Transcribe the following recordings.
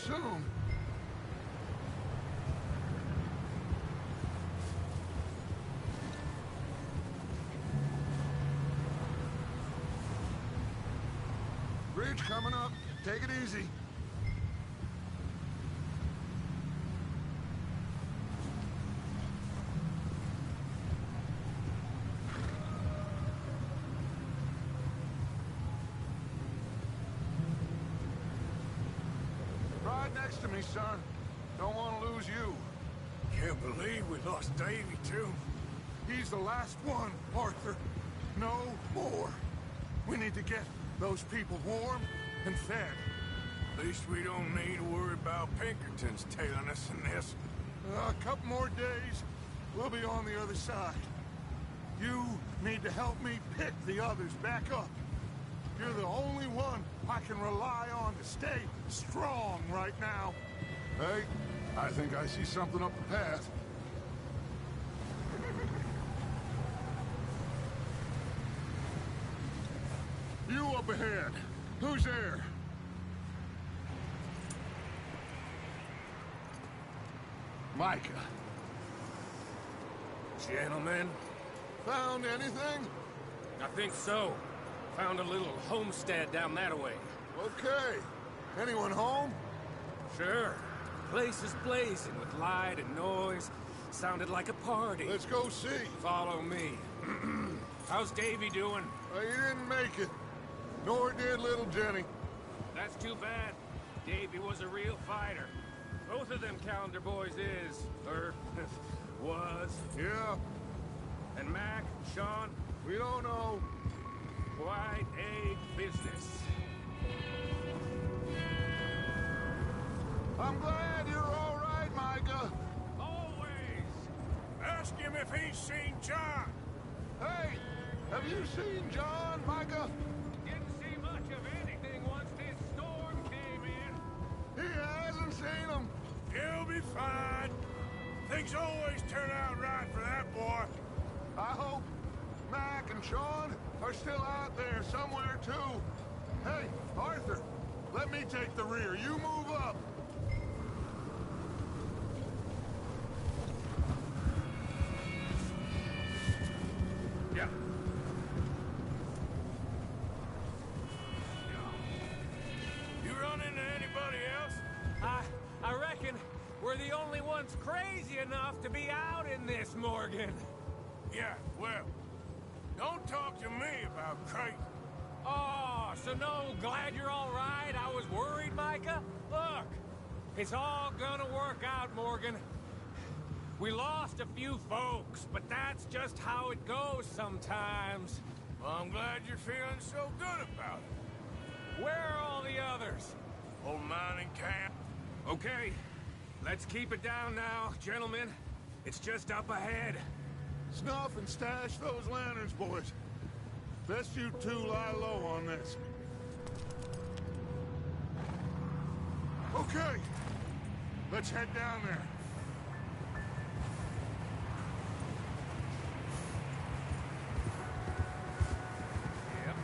soon. Bridge coming up. Take it easy. Ride next to me, son. Don't want to lose you. Can't believe we lost Davy, too. He's the last one, Arthur. No more. We need to get those people warm and fed. At least we don't need to worry about Pinkertons tailing us in this. A couple more days, we'll be on the other side. You need to help me pick the others back up. You're the only one I can rely on to stay strong right now. Hey, I think I see something up the path. You up ahead. Who's there? Micah. Gentlemen, Found anything? I think so. Found a little homestead down that way. Okay. Anyone home? Sure. Place is blazing with light and noise. Sounded like a party. Let's go see. Follow me. How's Davy doing? He didn't make it. Nor did little Jenny. That's too bad. Davy was a real fighter. Both of them Calendar boys is, or was. Yeah, And Mac, Sean, we don't know. quite a business. I'm glad you're all right, Micah. Always. Ask him if he's seen John. Hey, have you seen John, Micah? Didn't see much of anything once this storm came in. He hasn't seen him. He'll be fine. Things always turn out right for that boy. I hope Mac and Sean are still out there somewhere, too. Hey, Arthur, let me take the rear. You move up. Yeah. You run into anybody else? I reckon we're the only ones crazy enough to be out in this, Morgan. Yeah, well, don't talk to me about crazy. Oh, so no, glad you're all right. I was worried, Micah. Look, it's all gonna work out, Morgan. We lost a few folks, but that's just how it goes sometimes. Well, I'm glad you're feeling so good about it. Where are all the others? Old mining camp. Okay, let's keep it down now, gentlemen. It's just up ahead. Snuff and stash those lanterns, boys. Best you two lie low on this. Okay, let's head down there. Yep.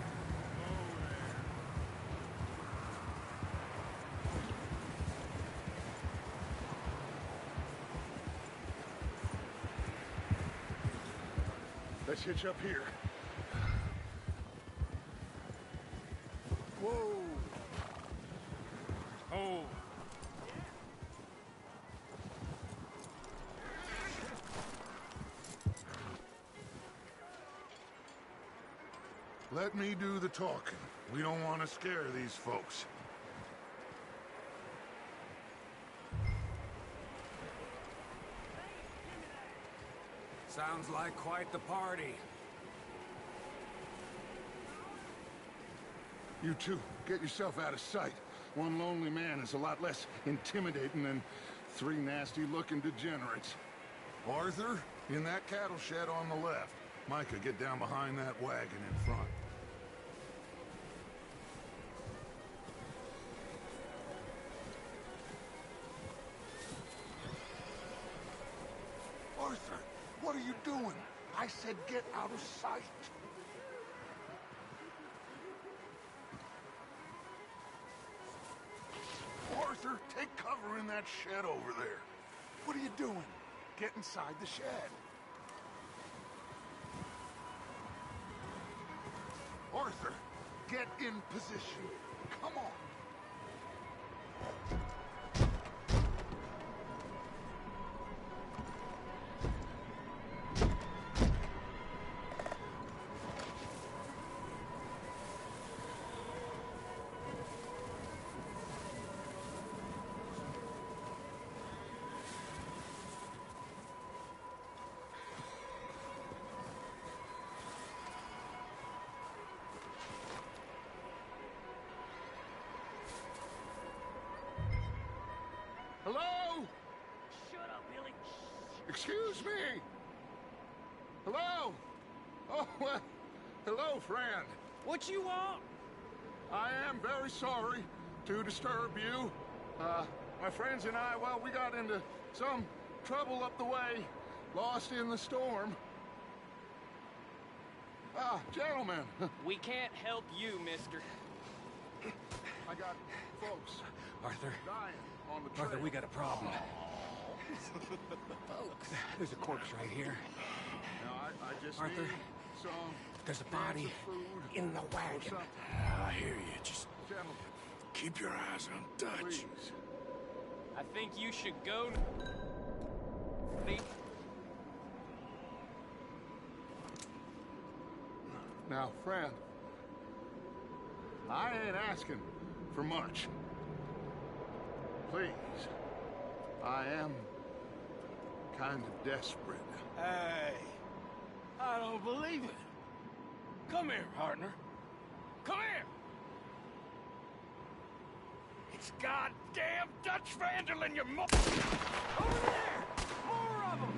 Let's hitch up here. Whoa. Oh. Let me do the talking. We don't want to scare these folks. Sounds like quite the party. You two, get yourself out of sight. One lonely man is a lot less intimidating than three nasty-looking degenerates. Arthur, in that cattle shed on the left. Micah, get down behind that wagon in front. Arthur, what are you doing? I said get out of sight. Arthur, take over in that shed over there. What are you doing? Get inside the shed. Arthur, get in position. Come on. Hello? Shut up, Billy. Excuse me. Hello? Oh, well, hello, friend. What you want? I am very sorry to disturb you. My friends and I, well, we got into some trouble up the way, lost in the storm. Gentlemen, We can't help you, mister. I got folks Arthur. dying on the trail. Arthur, we got a problem. There's a corpse right here. Now, I just Arthur, need some There's a cans body of food in the or wagon. something. I hear you. Just Gentlemen, keep your eyes on Dutch. please. I think you should go. Now, friend, I ain't asking for much. Please, I am kind of desperate. Hey, I don't believe it. Come here, partner. Come here. It's goddamn Dutch Vanderlyn, you mo- Over there! More of them!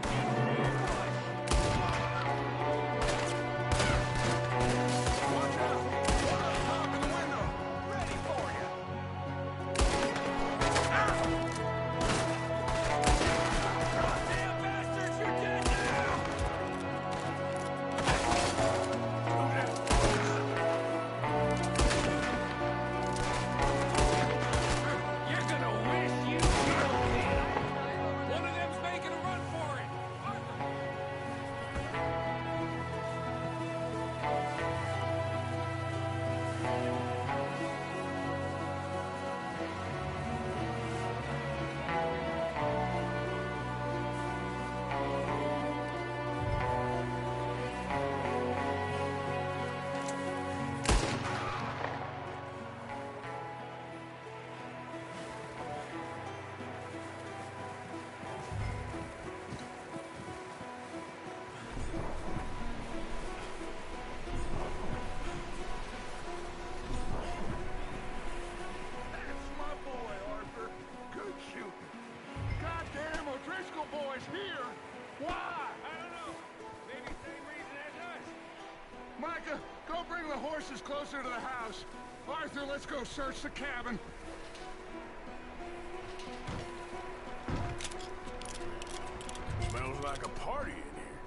Watch out! One up top in the window! Ready for you! Goddamn bastards, you're dead now! You're gonna wish you killed him. One of them's making a run for it. Arthur. That's my boy, Arthur. Good shooting. Goddamn O'Driscoll boy's here! Why? I don't know. Maybe same reason as us. Micah, go bring the horses closer to the house. Arthur, let's go search the cabin. Smells like a party in here.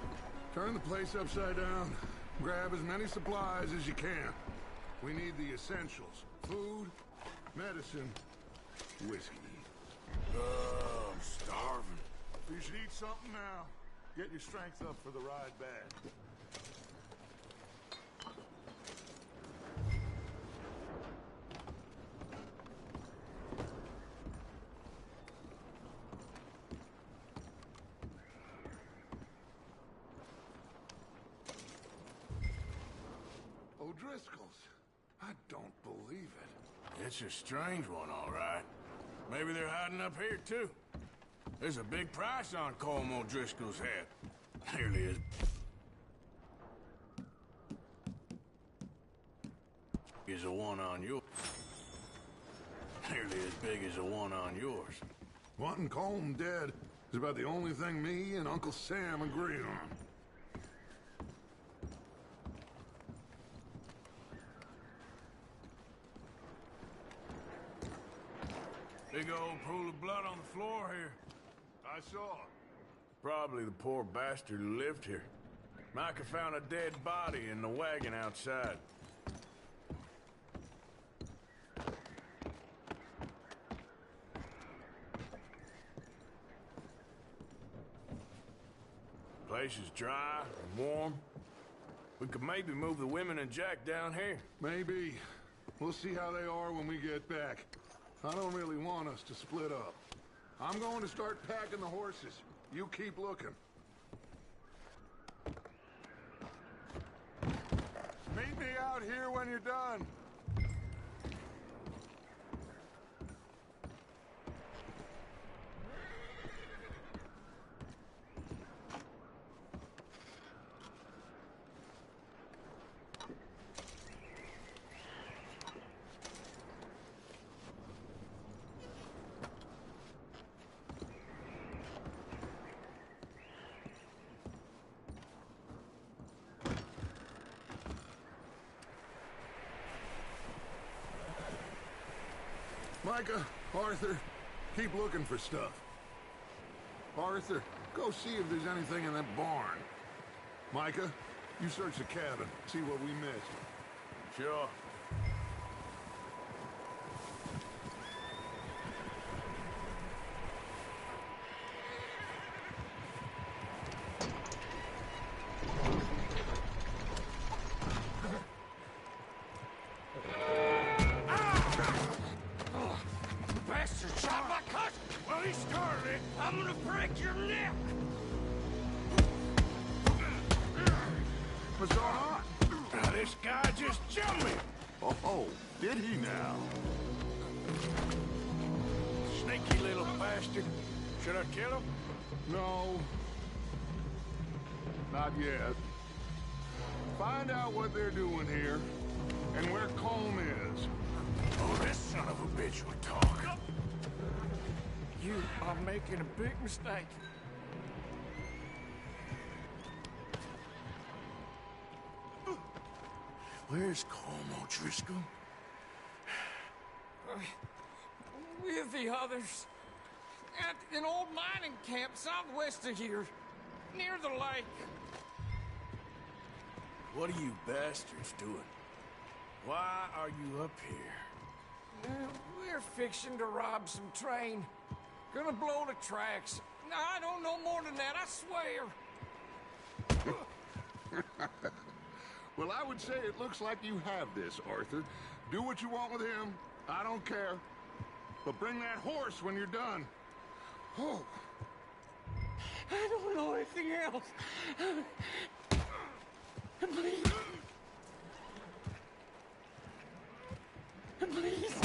Turn the place upside down. Grab as many supplies as you can. We need the essentials. Food, medicine, whiskey. I'm starving. You should eat something now. Get your strength up for the ride back. O'Driscoll's. I don't believe it. It's a strange one, all right. Maybe they're hiding up here, too. There's a big price on Colm O'Driscoll's head. Nearly as... is the one on yours. Nearly as big as the one on yours. Wanting Colm dead is about the only thing me and Uncle Sam agree on. Big old pool of blood on the floor here. I saw. Probably the poor bastard who lived here. Micah found a dead body in the wagon outside. Place is dry and warm. We could maybe move the women and Jack down here. Maybe. We'll see how they are when we get back. I don't really want us to split up. I'm going to start packing the horses. You keep looking. Meet me out here when you're done. Micah, Arthur, keep looking for stuff. Arthur, go see if there's anything in that barn. Micah, you search the cabin, see what we missed. Sure. I'm gonna break your neck! What's going on? This guy just jumped me! Oh, did he now? Sneaky little bastard. Should I kill him? No. Not yet. Find out what they're doing here, and where Colm is. Oh, this son of a bitch will talk. You are making a big mistake. Where's Colm O'Driscoll? With the others. At an old mining camp southwest of here. Near the lake. What are you bastards doing? Why are you up here? We're fixing to rob some train. Gonna blow the tracks. I don't know more than that, I swear. Well, I would say it looks like you have this, Arthur. Do what you want with him. I don't care. But bring that horse when you're done. Oh. I don't know anything else. Please. Please.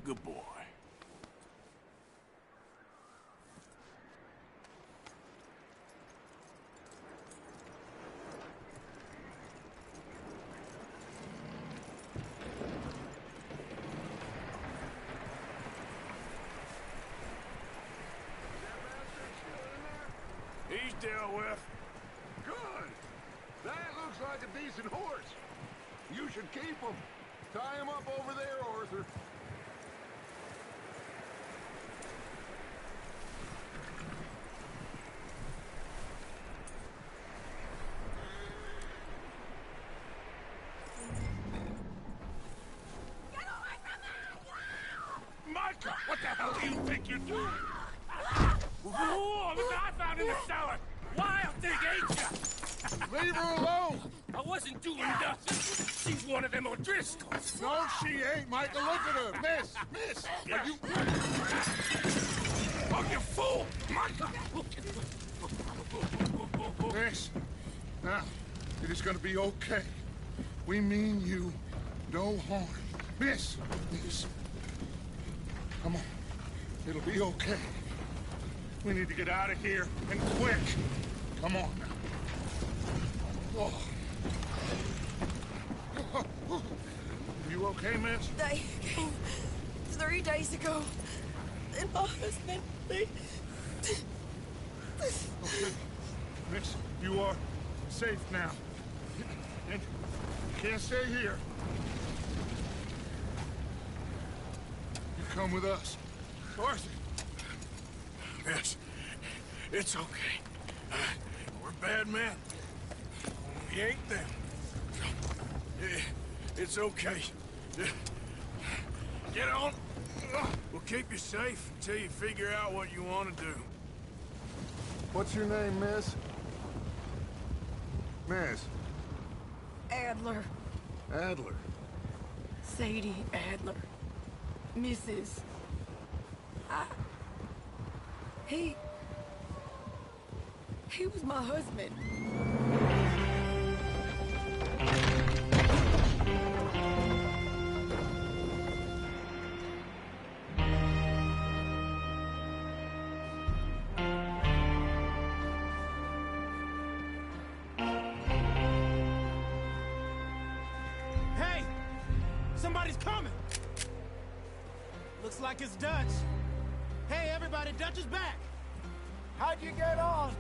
Good boy. He's dealt with. Good. That looks like a decent horse. You should keep him. Tie him up over there, Arthur. Micah, what the hell do you think you're doing? Whoa, look what I found in the cellar! Wild thing, ain't ya? Leave her alone! I wasn't doing nothing. She's one of them O'Driscolls. No, she ain't, Micah. Look at her. Miss! Are you... Oh, you fool! Micah! Miss, now, it is gonna be okay. We mean you no harm. Miss! Come on. It'll be okay. We need to get out of here, and quick. Come on now. Oh. You okay? okay, miss? They came 3 days ago. And my husband, they... Okay. Miss, you are safe now. And you can't stay here. You come with us. Arthur. Miss, it's okay. We're bad men. We ain't them. It's okay. Get on. We'll keep you safe until you figure out what you want to do. What's your name, miss? Miss. Adler. Adler. Sadie Adler. Mrs. He was my husband. Hey! Somebody's coming! Looks like it's Dutch. Hey, everybody, Dutch is back! How'd you get on?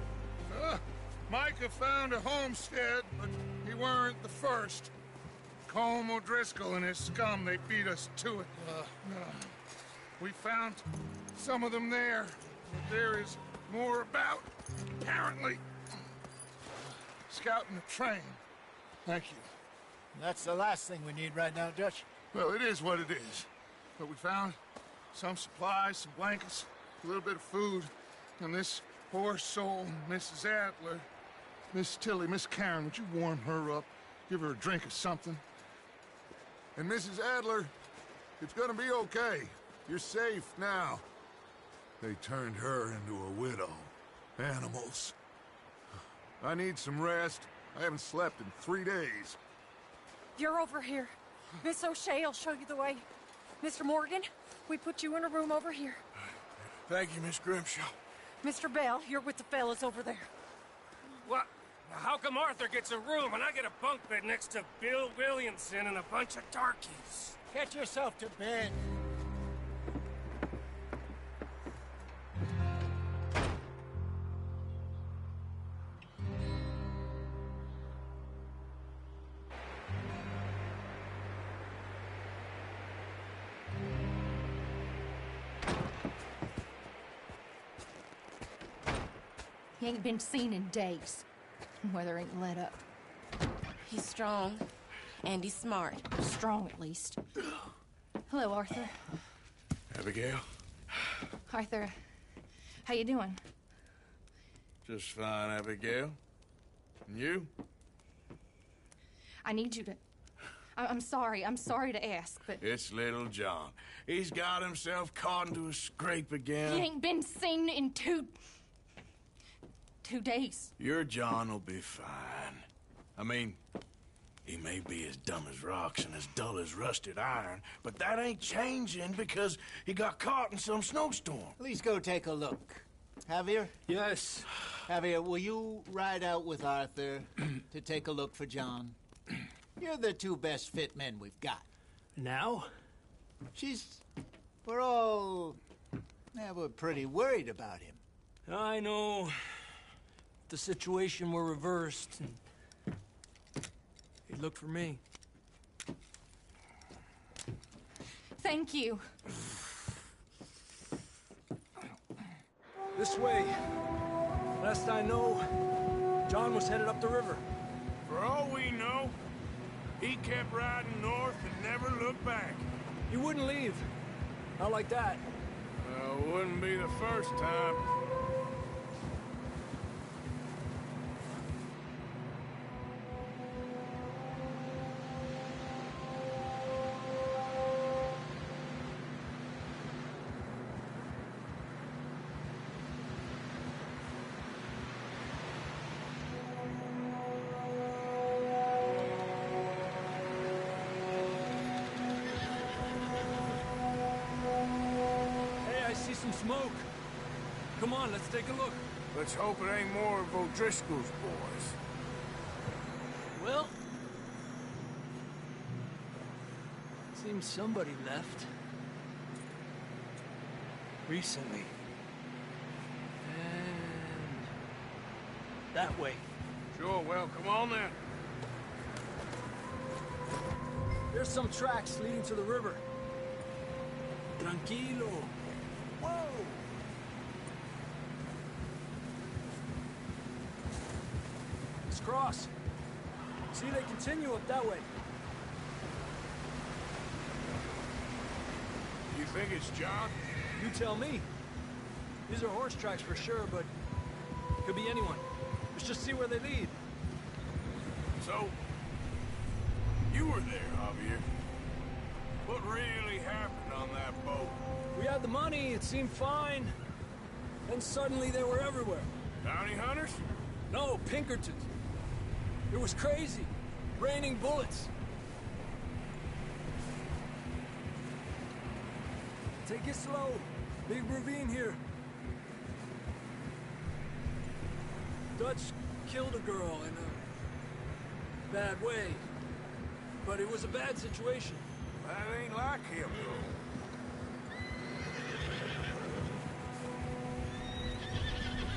Micah found a homestead, but he weren't the first. Colm O'Driscoll and his scum, they beat us to it. We found some of them there, but there is more about, apparently. Scouting the train. Thank you. That's the last thing we need right now, Dutch. Well, it is what it is. But we found some supplies, some blankets, a little bit of food, and this poor soul, Mrs. Adler, Miss Tilly, Miss Karen, would you warm her up? Give her a drink or something? And Mrs. Adler, it's gonna be okay. You're safe now. They turned her into a widow. Animals. I need some rest. I haven't slept in 3 days. You're over here. Miss O'Shea will show you the way. Mr. Morgan, we put you in a room over here. Thank you, Miss Grimshaw. Mr. Bell, you're with the fellas over there. What? How come Arthur gets a room and I get a bunk bed next to Bill Williamson and a bunch of darkies? Get yourself to bed. He ain't been seen in days. Weather ain't let up. He's strong, and he's smart. Strong, at least. Hello, Arthur. Abigail? Arthur, how you doing? Just fine, Abigail. And you? I need you to... I'm sorry to ask, but... It's little John. He's got himself caught into a scrape again. He ain't been seen in 2 days. Your John will be fine. I mean, he may be as dumb as rocks and as dull as rusted iron, but that ain't changing because he got caught in some snowstorm. Please go take a look. Javier? Yes. Javier, will you ride out with Arthur to take a look for John? You're the 2 best fit men we've got. Now? We're pretty worried about him. I know. The situation were reversed, and he'd look for me. Thank you. This way. Last I know, John was headed up the river. For all we know, he kept riding north and never looked back. He wouldn't leave. Not like that. Well, wouldn't be the first time. Some smoke. Come on, let's take a look. Let's hope it ain't more of O'Driscoll's boys. Well, Seems somebody left. Recently. And... that way. Sure, well, come on then. There's some tracks leading to the river. Tranquilo. Whoa! Let's cross. See, they continue up that way. You think it's John? You tell me. These are horse tracks for sure, but could be anyone. Let's just see where they lead. So, you were there, Javier. What really happened on that boat? We had the money, it seemed fine. Then suddenly they were everywhere. Bounty hunters? No, Pinkertons. It was crazy. Raining bullets. Take it slow. Big ravine here. Dutch killed a girl in a bad way. But it was a bad situation. That ain't like him, though.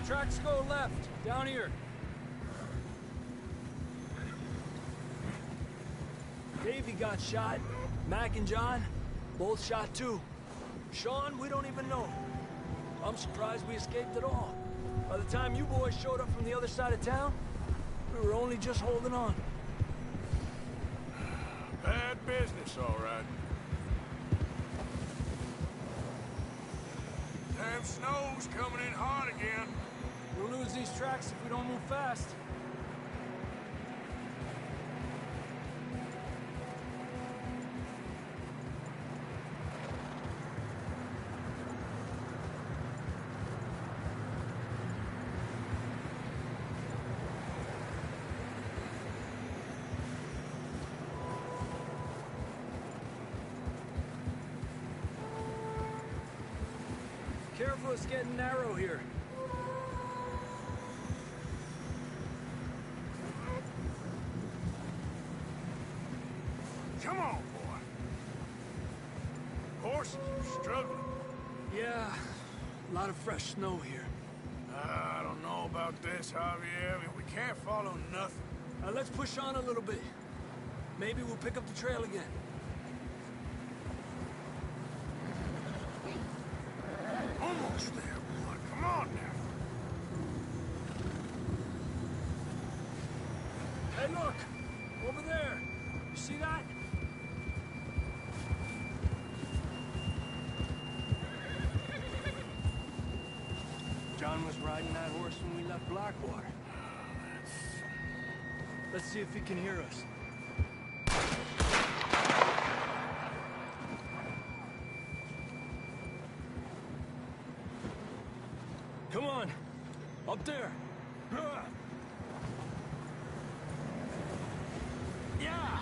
Tracks go left, down here. Davey got shot. Mac and John, both shot too. Sean, we don't even know. I'm surprised we escaped at all. By the time you boys showed up from the other side of town, we were only just holding on. Bad business, all right. Damn snow's coming in hard again. We'll lose these tracks if we don't move fast. Careful, it's getting narrow here. Come on, boy. Horses are struggling. Yeah, a lot of fresh snow here. I don't know about this, Javier. I mean, we can't follow nothing. Let's push on a little bit. Maybe we'll pick up the trail again. Almost there, boy. Come on now. Hey, look! Over there! You see that? John was riding that horse when we left Blackwater. Let's see if he can hear us. Come on! Up there! Yeah!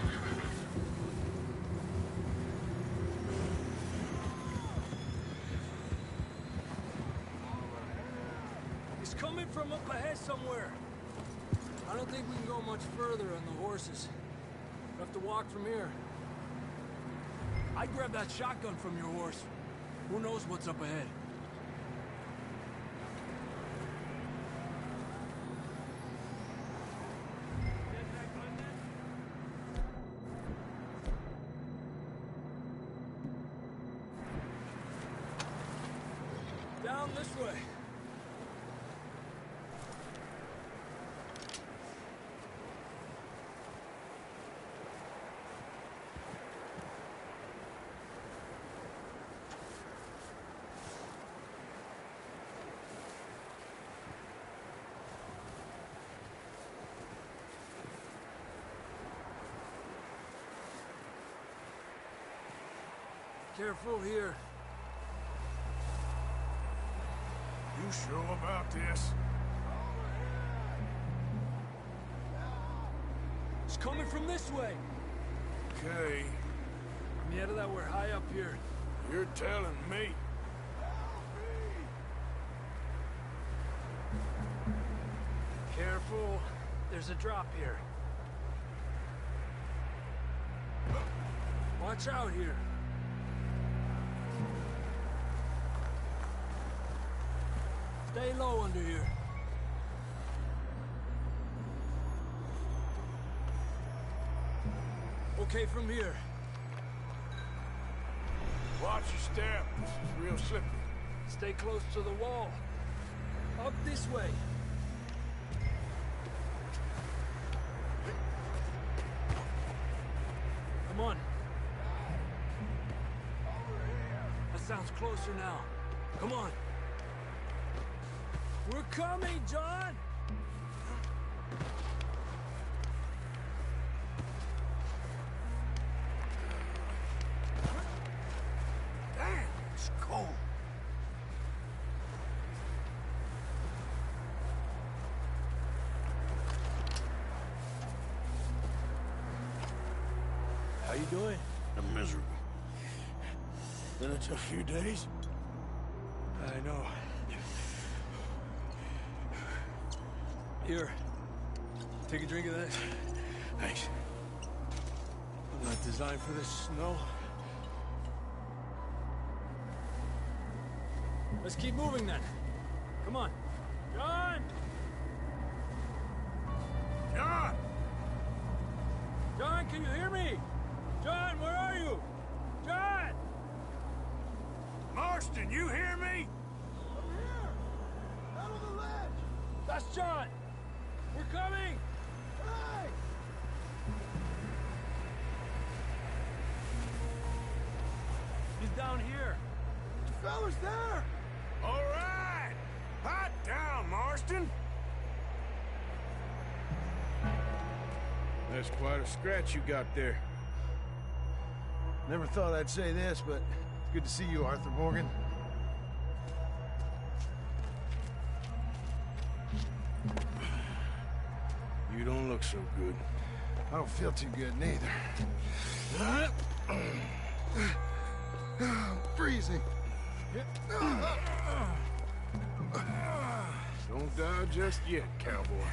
He's coming from up ahead somewhere. I don't think we can go much further on the horses. We'll have to walk from here. I'd grab that shotgun from your horse. Who knows what's up ahead? Down this way. Careful here. You sure about this? It's coming from this way. Okay, Mierda, that we're high up here. you're telling me. Careful. There's a drop here. Watch out here. Stay low under here. Okay from here. Watch your step. This is real slippery. Stay close to the wall. Up this way. Come on. That sounds closer now. Come on. We're coming, John! Damn, it's cold. How you doing? I'm miserable. Been a tough few days. I know. Here. Take a drink of that. Thanks. I'm not designed for this snow. Let's keep moving then. Come on. John! John! John, can you hear me? John, where are you? John! Marston, you hear me? Over here! Out on the ledge! That's John! We're coming! Hey! He's down here. The fella's there! All right! Hot down, Marston! That's quite a scratch you got there. Never thought I'd say this, but it's good to see you, Arthur Morgan. You don't look so good. I don't feel too good, neither. I'm freezing. Don't die just yet, cowboy.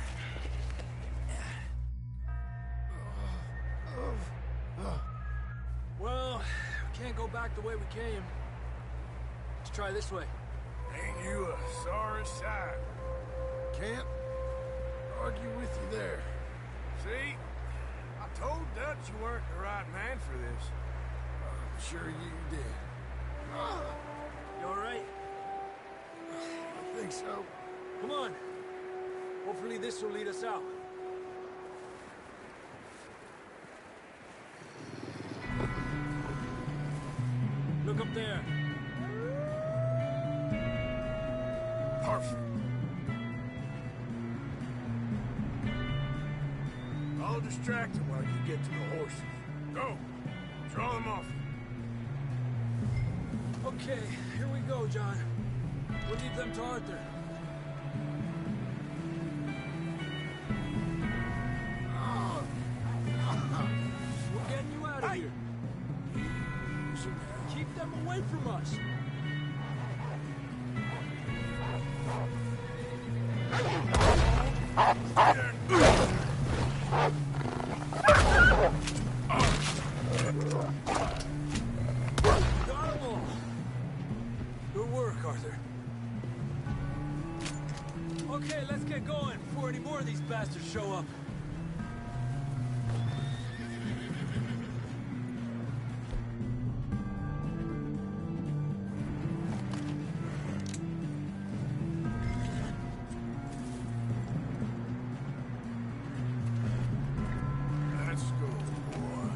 Well, we can't go back the way we came. Let's try this way. Ain't you a sorry sight? Can't argue with you there. See? I told Dutch you weren't the right man for this. I'm sure you did. You all right? I think so. Come on. Hopefully this will lead us out. Look up there. Perfect. I'll distract him while you get to the horses. Go. Draw them off. Okay, here we go, John. We'll leave them to Arthur. We're getting you out of here. Keep them away from us. Got 'em all. Good work, Arthur. Okay, let's get going before any more of these bastards show up. Let's go, boy.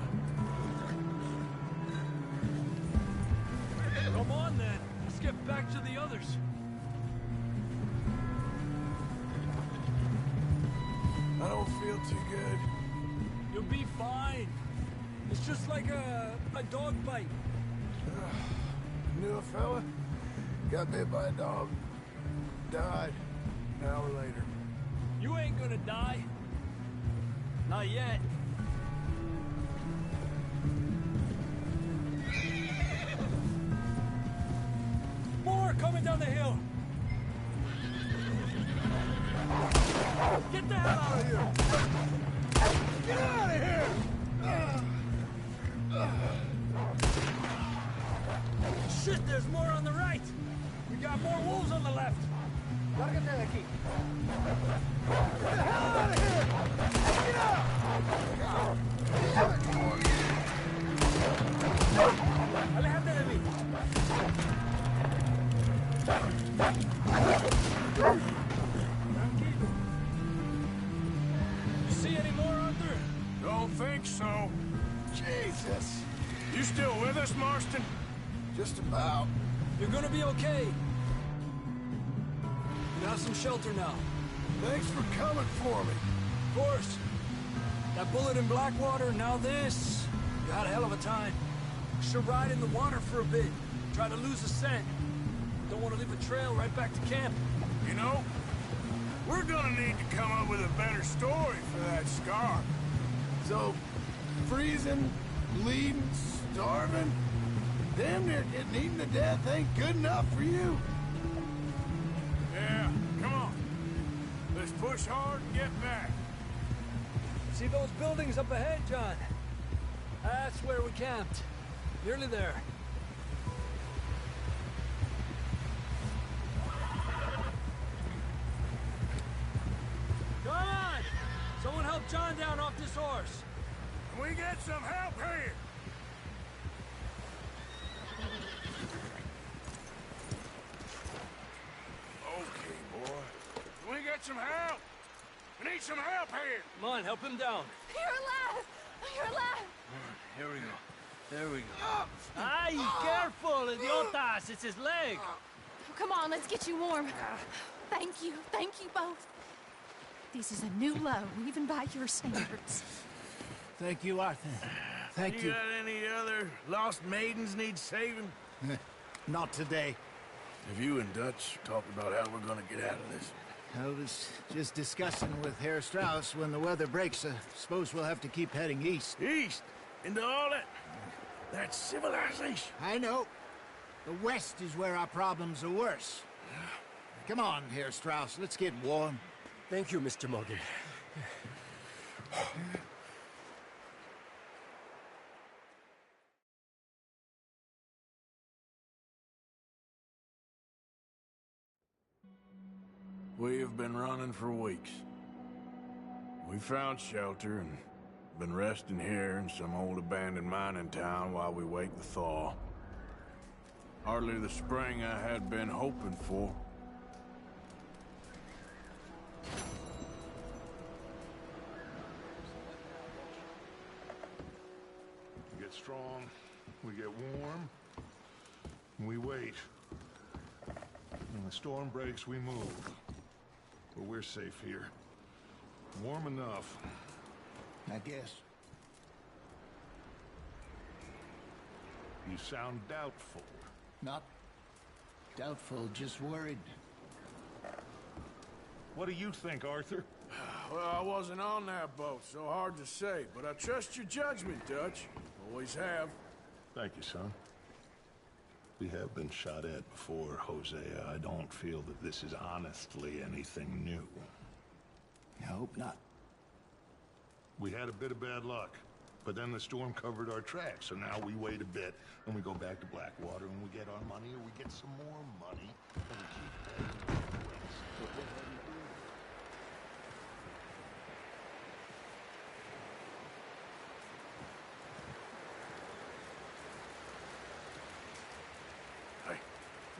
Come on, then. Let's get back to the others. I don't feel too good. You'll be fine. It's just like a dog bite. Knew a fella? Got bit by a dog. Died an hour later. You ain't gonna die. Not yet. More coming down the hill. Get the hell out of here! Get out of here! there's more on the right. We got more wolves on the left. Lárgate de aquí. Get the hell out of here! Get out! Aléjate de mí. Tranquilo. You see any more, Arthur? Don't think so. Jesus! You still with us, Marston? Just about. You're gonna be okay. You got some shelter now. Thanks for coming for me. Of course. That bullet in Blackwater, now this. You had a hell of a time. Should ride in the water for a bit. Try to lose the scent. Don't want to leave a trail right back to camp. You know, we're gonna need to come up with a better story for that scar. So, freezing, bleeding, starving, damn near getting eaten to death ain't good enough for you. Yeah, come on. Let's push hard and get back. See those buildings up ahead, John? That's where we camped. Nearly there. Come on! Someone help John down off this horse. Can we get some help here? Okay, boy. Can we get some help? We need some help here. Come on, help him down. You're alive! You're alive! Here we go. There we go. Ay, careful, idiotas! It's his leg. Come on, let's get you warm. Thank you both. This is a new low, even by your standards. Thank you, Arthur. Thank you. Got any other lost maidens need saving? Not today. Have you and Dutch talked about how we're gonna get out of this? I was just discussing with Herr Strauss when the weather breaks. I suppose we'll have to keep heading east. East? Into all that civilization? I know. The west is where our problems are worse. Come on, Herr Strauss. Let's get warm. Thank you, Mr. Morgan. We have been running for weeks. We found shelter and been resting here in some old abandoned mining town while we wait the thaw. Hardly the spring I had been hoping for. We get strong, we get warm, and we wait. When the storm breaks, we move. But we're safe here. Warm enough. I guess. You sound doubtful. Not doubtful, just worried. What do you think, Arthur? Well, I wasn't on that boat, so hard to say, but I trust your judgment, Dutch. Always have. Thank you, son. We have been shot at before, Hosea. I don't feel that this is honestly anything new. I hope not. We had a bit of bad luck, but then the storm covered our tracks, so now we wait a bit, and we go back to Blackwater, and we get our money, or we get some more money, and we keep heading to the west. So what are we doing?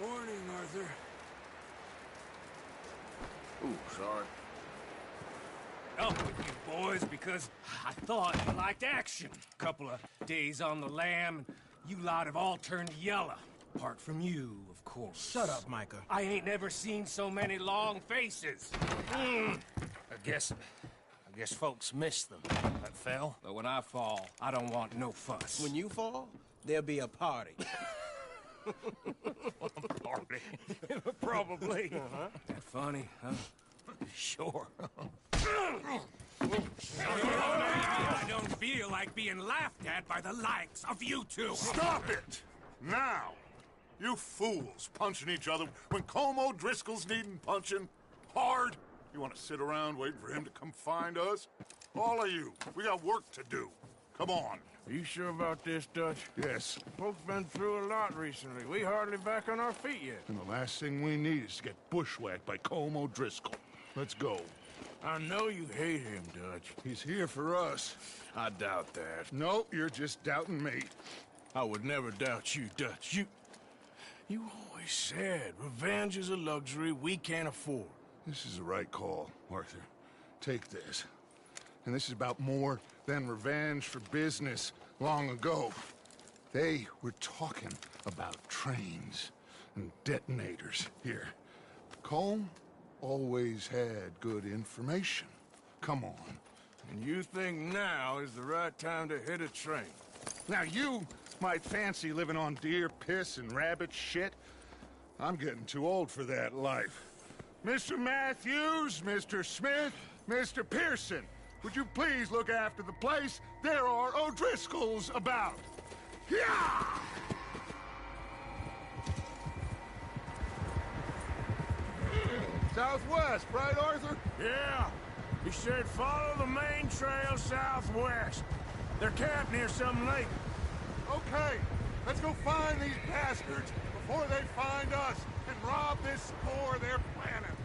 Morning, Arthur. Ooh, sorry. Up with you boys because I thought you liked action. Couple of days on the lam, and you lot have all turned yellow. Apart from you, of course. Shut up, Micah. I ain't never seen so many long faces. I guess folks miss them. That fell. But when I fall, I don't want no fuss. When you fall, there'll be a party. Party. Probably. That funny, huh? Sure. I don't feel like being laughed at by the likes of you two. Stop it! Now! You fools punching each other when Colm O'Driscoll's needing punching. Hard! You want to sit around waiting for him to come find us? All of you, we got work to do. Come on. Are you sure about this, Dutch? Yes. Folks been through a lot recently. We hardly back on our feet yet. And the last thing we need is to get bushwhacked by Colm O'Driscoll. Let's go. I know you hate him, Dutch. He's here for us. I doubt that. No, you're just doubting me. I would never doubt you, Dutch. You always said revenge is a luxury we can't afford. This is the right call, Arthur. Take this. And this is about more than revenge for business long ago. They were talking about trains and detonators here. Colm always had good information. Come on. And you think now is the right time to hit a train? Now you might fancy living on deer piss and rabbit shit. I'm getting too old for that life. Mr. Matthews, Mr. Smith, Mr. Pearson, would you please look after the place? There are O'Driscolls about. Yeah! Southwest, right, Arthur? Yeah. You should follow the main trail southwest. They're camped near some lake. Okay, let's go find these bastards before they find us and rob this store they're planning.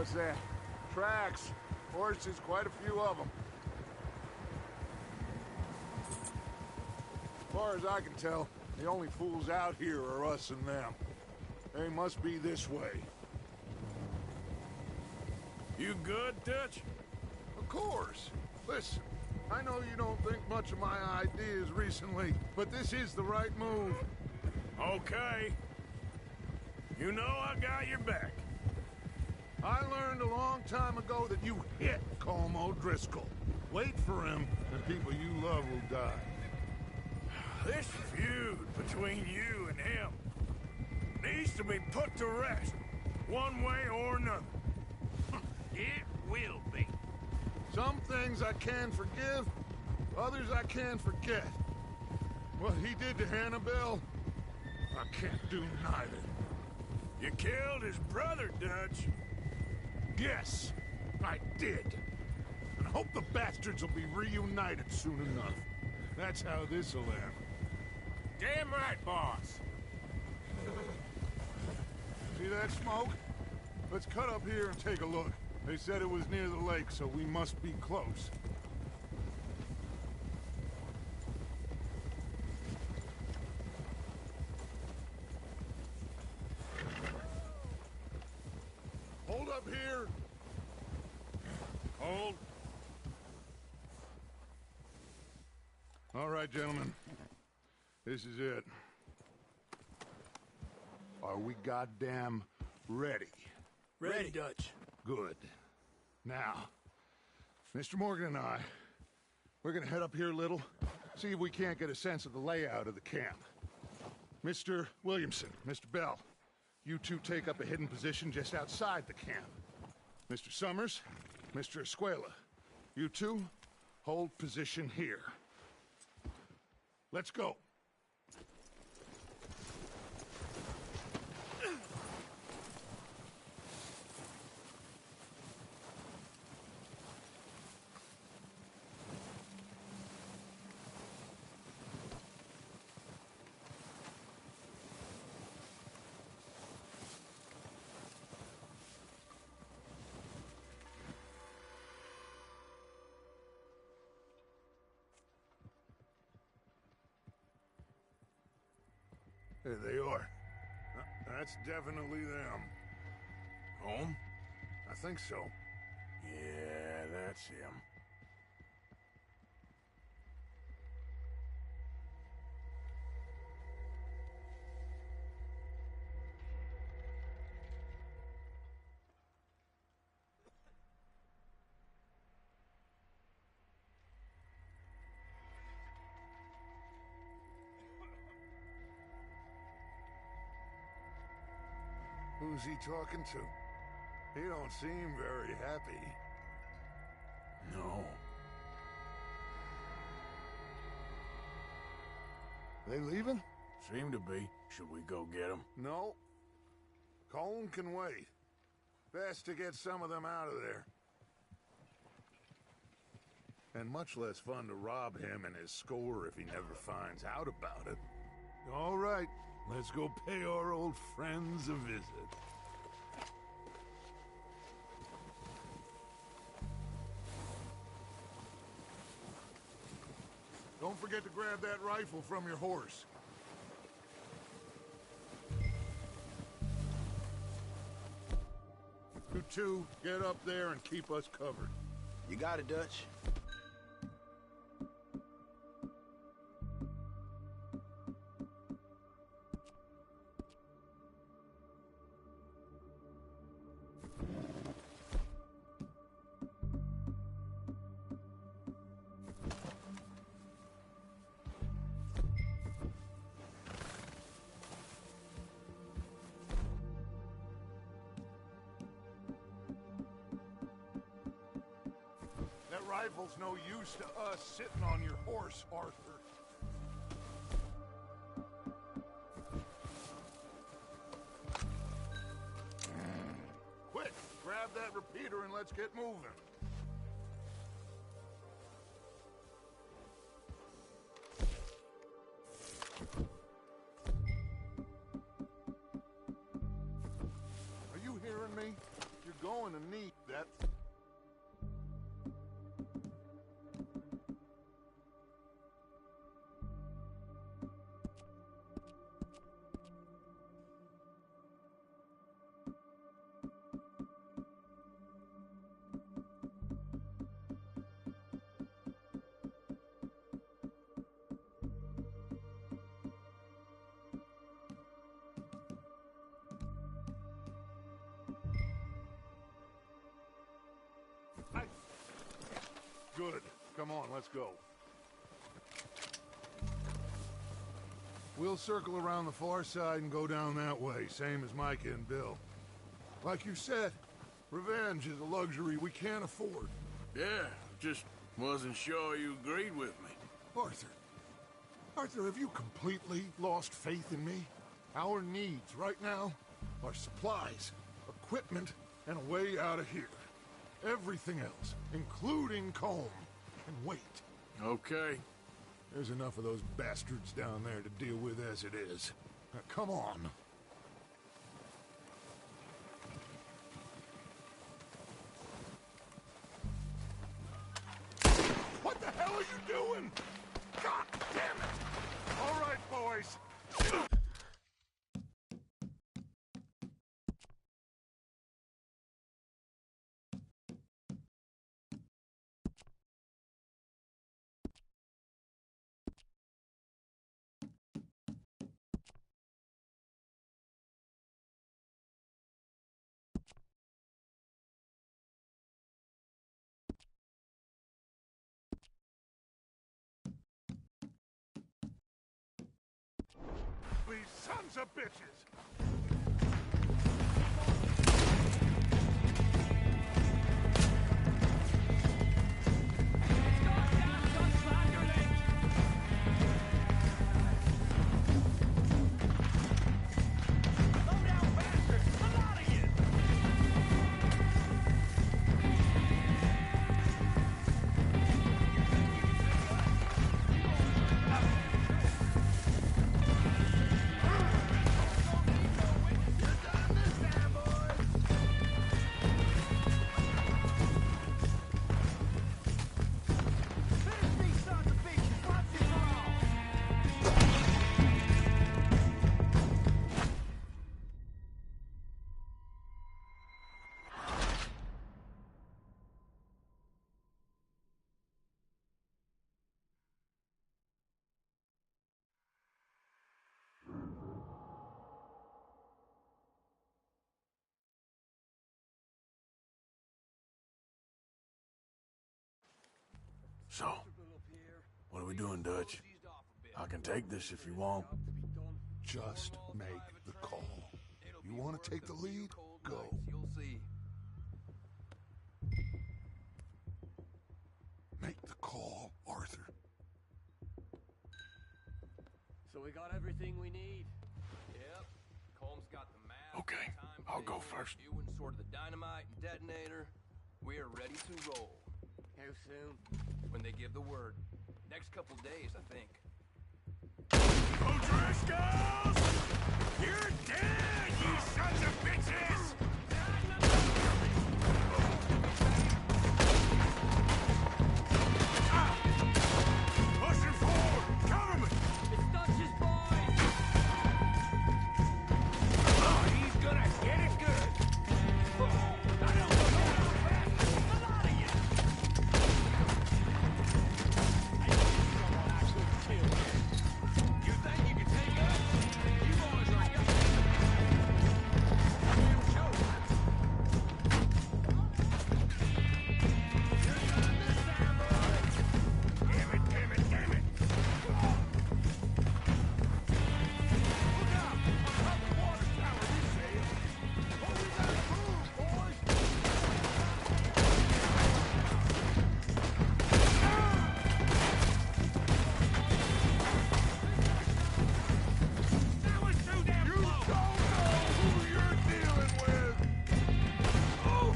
What's that? Tracks. Horses, quite a few of them. As far as I can tell, the only fools out here are us and them. They must be this way. You good, Dutch? Of course. Listen, I know you don't think much of my ideas recently, but this is the right move. Okay. You know I got your back. I learned a long time ago that you hit Colm O'Driscoll. Wait for him, and people you love will die. This feud between you and him needs to be put to rest, one way or another. It will be. Some things I can forgive, others I can forget. What he did to Annabelle, I can't do neither. You killed his brother, Dutch. Yes, I did. And I hope the bastards will be reunited soon enough. That's how this'll end. Damn right, boss. See that smoke? Let's cut up here and take a look. They said it was near the lake, so we must be close. Hold up here. Hold. All right, gentlemen. This is it. Are we goddamn ready? Ready, Dutch. Good. Now, Mr. Morgan and I, we're gonna head up here a little, see if we can't get a sense of the layout of the camp. Mr. Williamson, Mr. Bell, you two take up a hidden position just outside the camp. Mr. Summers, Mr. Escuela, you two hold position here. Let's go. There they are. That's definitely them. Home? I think so. Yeah, that's him. Who's he talking to? He don't seem very happy. No. They leaving? Seem to be. Should we go get them? No. Colm can wait. Best to get some of them out of there. And much less fun to rob him and his score if he never finds out about it. All right, let's go pay our old friends a visit. Don't forget to grab that rifle from your horse. You two, get up there and keep us covered. You got it, Dutch. That rifle's no use to us sitting on your horse, Arthur. Quick, grab that repeater and let's get moving. Are you hearing me? You're going to need that. Good. Come on, let's go. We'll circle around the far side and go down that way, same as Micah and Bill. Like you said, revenge is a luxury we can't afford. Yeah, just wasn't sure you agreed with me. Arthur, have you completely lost faith in me? Our needs right now are supplies, equipment, and a way out of here. Everything else, including Colm, can wait. Okay. There's enough of those bastards down there to deal with as it is. Now, come on. What the hell are you doing? God damn it! All right, boys. These sons of bitches! So, what are we doing, Dutch? I can take this if you want. Just make the call. You You want to take the lead? Go. You'll see. Make the call, Arthur. So we got everything we need? Yep. Colm's got the map. Okay, I'll go first. Ewan sorted the dynamite and detonator. We are ready to roll. How soon? When they give the word. Next couple days, I think. O'Driscolls! You're dead, you sons of bitches! Pushing forward! Cover me! It's Dutch's boys! Oh, he's gonna get it good! I don't know how fast! A lot of you! I know someone I could kill. You think you can take us? You boys are young. Damn joke. You're doing this time, boys. Damn it, damn it, damn it. Look out! Up the water tower, you say it. Oh, we gotta move, boys. That was too damn You close. don't know who you're dealing with! Oh!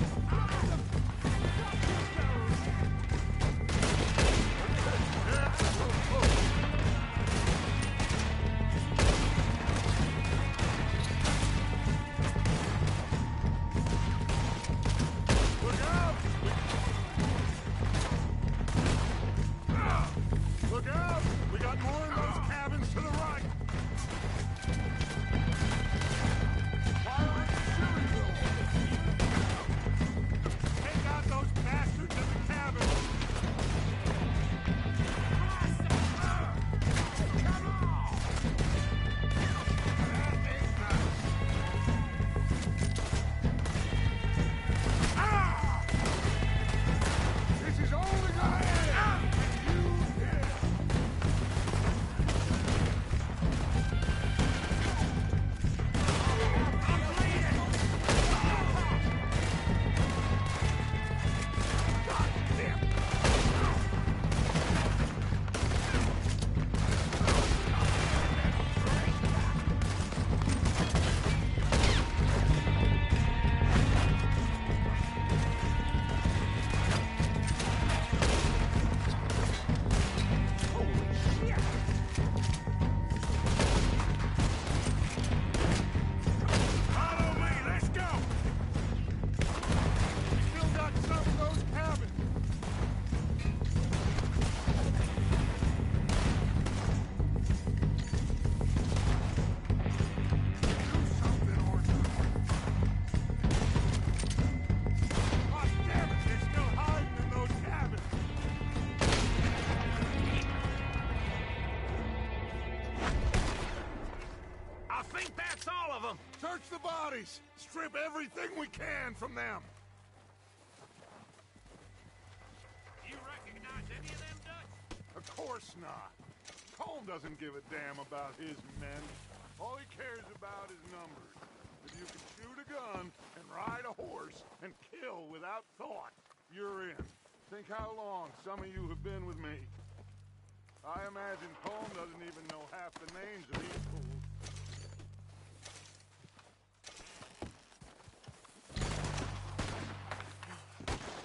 Look out! Look out! We got more in those cabins to the right! Fire at the shooting wheel! Take out those bastards in the cabin! Come on! That ain't nice. Ah! This is only gonna end with you dead! Follow me, let's go! We still got some of those cabins. Do something, Arthur. Oh, damn it, they're still hiding in those cabins. I think that's all of them. Search the bodies. Strip everything we can from them. You recognize any of them, Dutch? Of course not. Colm doesn't give a damn about his men. All he cares about is numbers. If you can shoot a gun and ride a horse and kill without thought, you're in. Think how long some of you have been with me. I imagine Colm doesn't even know half the names of these fools.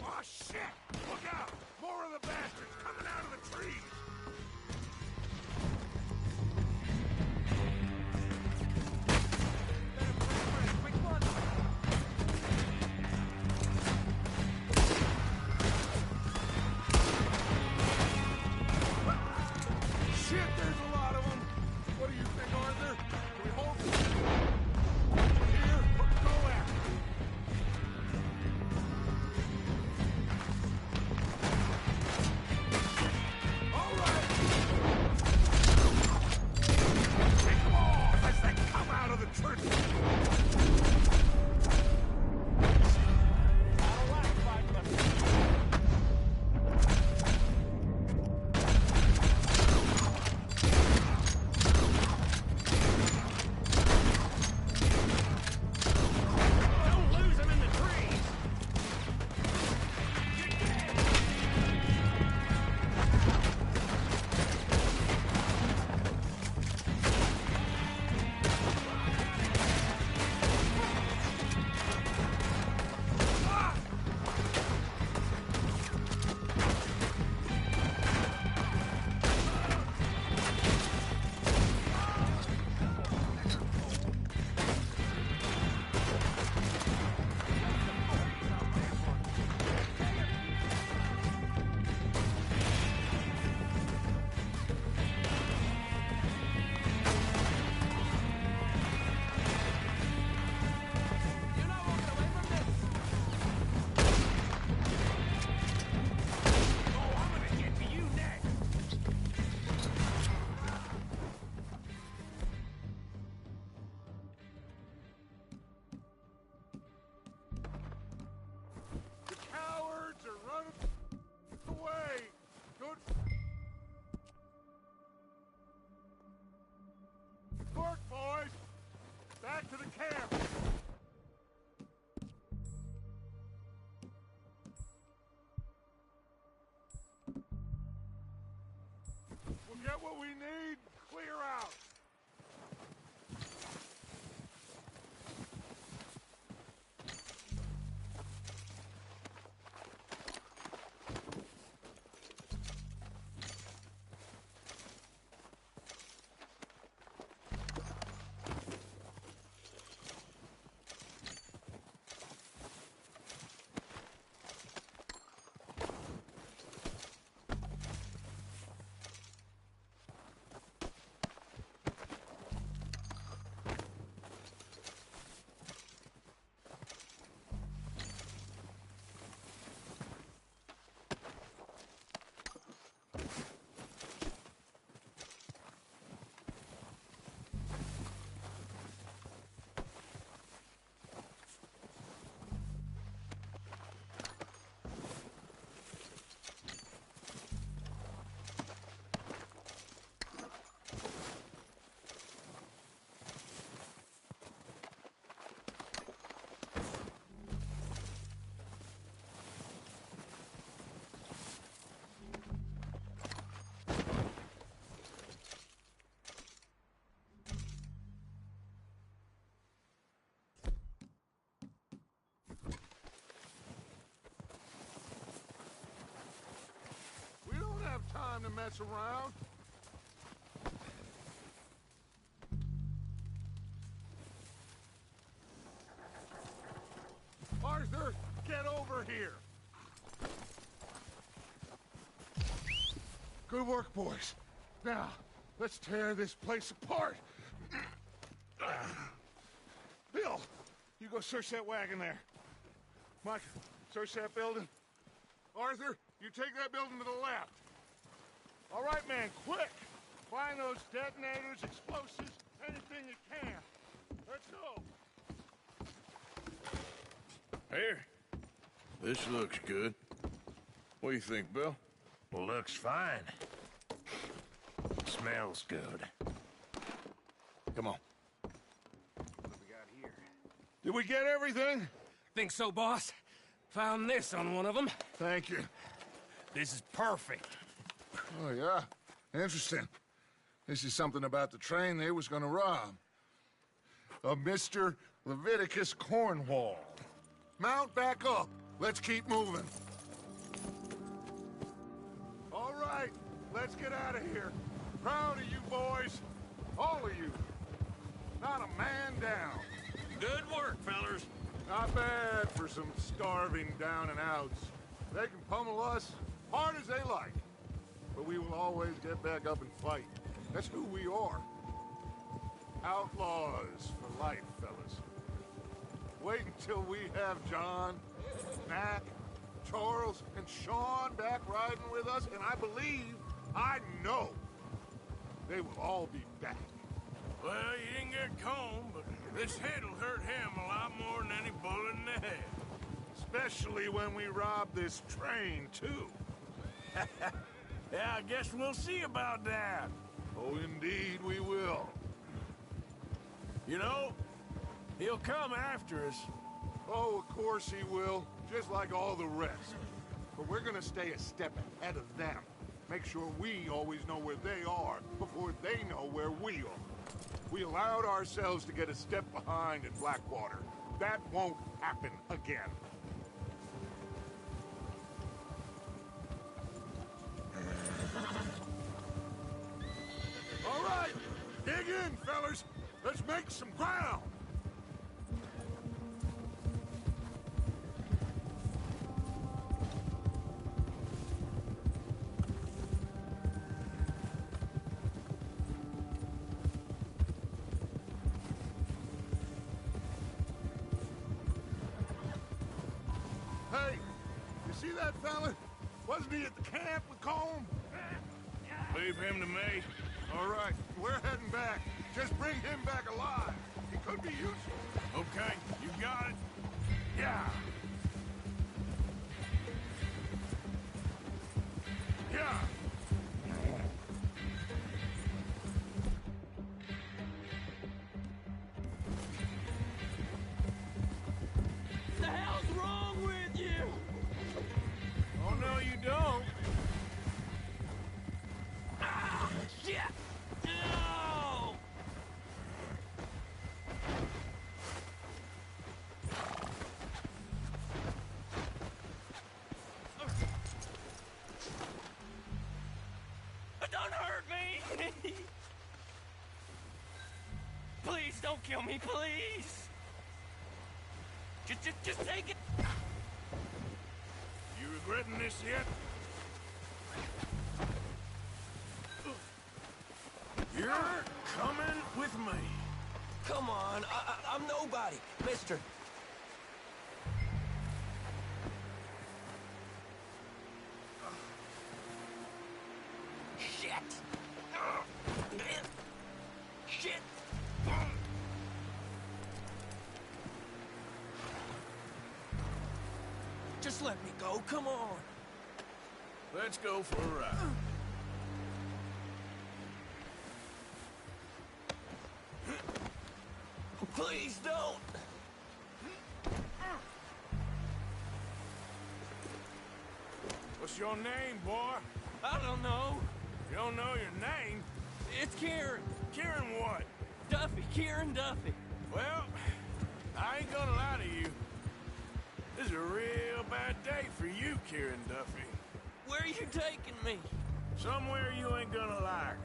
Oh, shit! Look out! More of the bastards coming out of the trees! Shit, there's a lot of them! What do you think, Arthur? Can we hold them? Here, go after them. All right! Take them all as they come out of the church! back to the camp! We'll get what we need, clear out! Time to mess around. Arthur, get over here. Good work, boys. Now, let's tear this place apart. Bill, you go search that wagon there. Mike, search that building. Arthur, you take that building to the left. All right, man, quick! Find those detonators, explosives, anything you can. Let's go. Here. This looks good. What do you think, Bill? Looks fine. Smells good. Come on. What do we got here? Did we get everything? Think so, boss. Found this on one of them. Thank you. This is perfect. Oh, yeah? Interesting. This is something about the train they was gonna rob. Of Mr. Leviticus Cornwall. Mount back up. Let's keep moving. All right, let's get out of here. Proud of you boys. All of you. Not a man down. Good work, fellers. Not bad for some starving down and outs. They can pummel us hard as they like. But we will always get back up and fight. That's who we are. Outlaws for life, fellas. Wait until we have John, Mac, Charles, and Sean back riding with us, and I know, they will all be back. Well, you didn't get Combe, but this hit'll hurt him a lot more than any bullet in the head. Especially when we rob this train, too. Yeah, I guess we'll see about that. Oh, indeed we will. You know, he'll come after us. Oh, of course he will, just like all the rest. But we're gonna stay a step ahead of them. Make sure we always know where they are before they know where we are. We allowed ourselves to get a step behind in Blackwater. That won't happen again. All right, dig in, fellas. Let's make some ground. Hey, you see that fella? Wasn't he at the camp with Colm? Leave him to me. All right, we're heading back. Just bring him back alive. He could be useful. Okay, you got it. Yeah. Yeah. Don't kill me, please! Just take it! You regretting this yet? You're coming with me. Come on, I'm nobody, mister. Shit! Shit! Just let me go, come on. Let's go for a ride. Please don't. What's your name, boy? I don't know. You don't know your name? It's Kieran. Kieran what? Duffy. Kieran Duffy. Well, I ain't gonna lie to you. This is a real bad day for you, Kieran Duffy. Where are you taking me? Somewhere you ain't gonna like.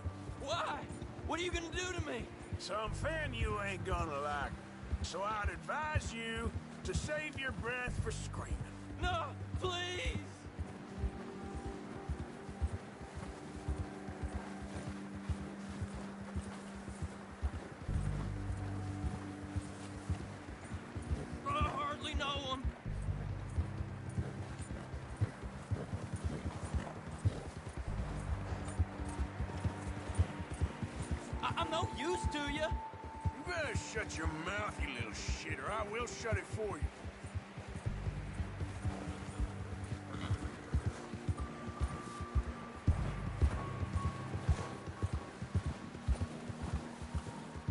Why? What are you gonna do to me? Something you ain't gonna like. So I'd advise you to save your breath for screaming. No, please! I hardly know him. I'm no use to you. You better shut your mouth, you little shit, or I will shut it for you.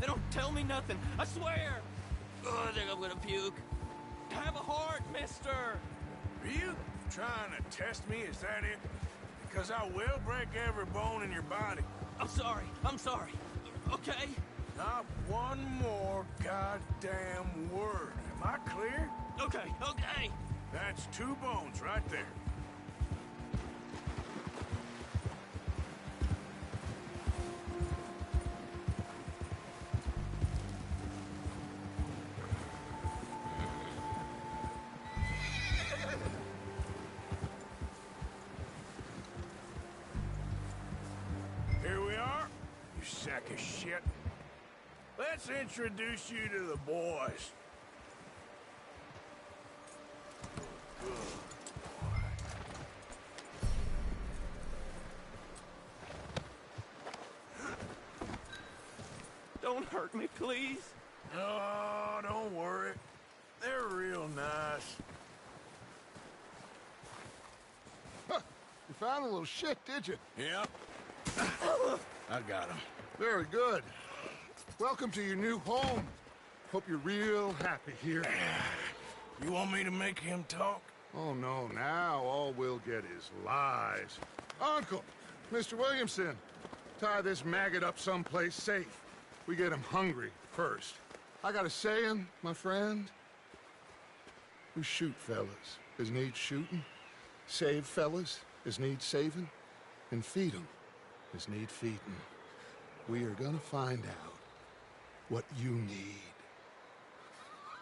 They don't tell me nothing, I swear. Oh, I think I'm gonna puke. Have a heart, mister. Are you trying to test me? Is that it? Because I will break every bone in your body. I'm sorry. Okay? Not one more goddamn word. Am I clear? Okay. That's 2 bones right there. Here we are, you sack of shit. Let's introduce you to the boys. Don't hurt me, please. Oh, don't worry. They're real nice. Huh. You found a little shit, did you? Yep. I got him. Very good. Welcome to your new home. Hope you're real happy here. You want me to make him talk? Oh, no. Now all we'll get is lies. Uncle, Mr. Williamson, tie this maggot up someplace safe. We get him hungry first. I got a saying, my friend. We shoot fellas as need shooting, save fellas as need saving, and feed 'em as need feeding. We are gonna find out what you need.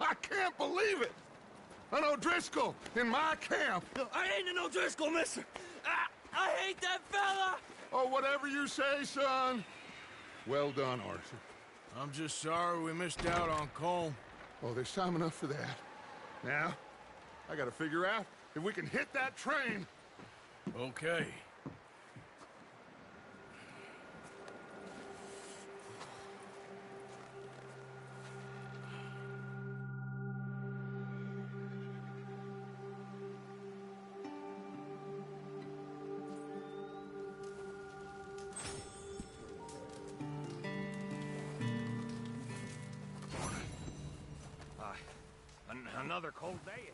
I can't believe it! An O'Driscoll in my camp! No, I ain't an O'Driscoll, mister! I hate that fella! Oh, whatever you say, son. Well done, Arthur. I'm just sorry we missed out on Colm. Oh, there's time enough for that. Now, I gotta figure out if we can hit that train. Okay. Another cold day ahead.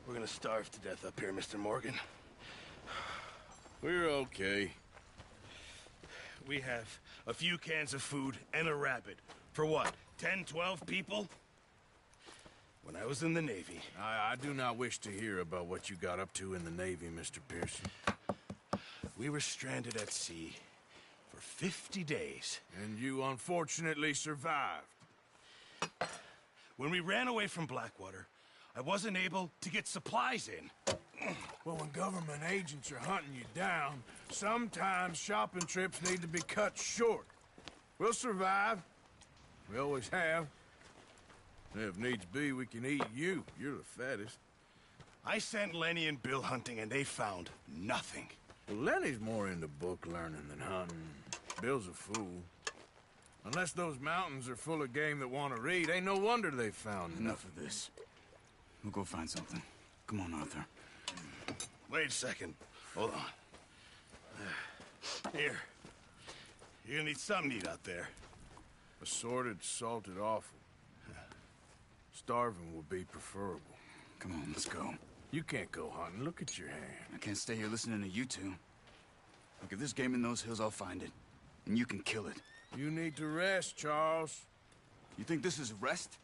We're gonna starve to death up here, Mr. Morgan. We're okay. We have a few cans of food and a rabbit. For what, 10, 12 people? when I was in the Navy. I do not wish to hear about what you got up to in the Navy, Mr. Pearson. We were stranded at sea for 50 days. And you unfortunately survived. When we ran away from Blackwater, I wasn't able to get supplies in. Well, when government agents are hunting you down, sometimes shopping trips need to be cut short. We'll survive. We always have. If needs be, we can eat you. You're the fattest. I sent Lenny and Bill hunting, and they found nothing. Well, Lenny's more into book learning than hunting. Bill's a fool. Unless those mountains are full of game that want to read, ain't no wonder they found Enough of this. We'll go find something. Come on, Arthur. Wait a second. Hold on. Here. You're gonna need something to eat out there. Assorted, salted offal. Starving would be preferable. Come on, let's go. You can't go hunting. Look at your hand. I can't stay here listening to you two. Look, if there's game in those hills, I'll find it. And you can kill it. You need to rest, Charles. You think this is rest?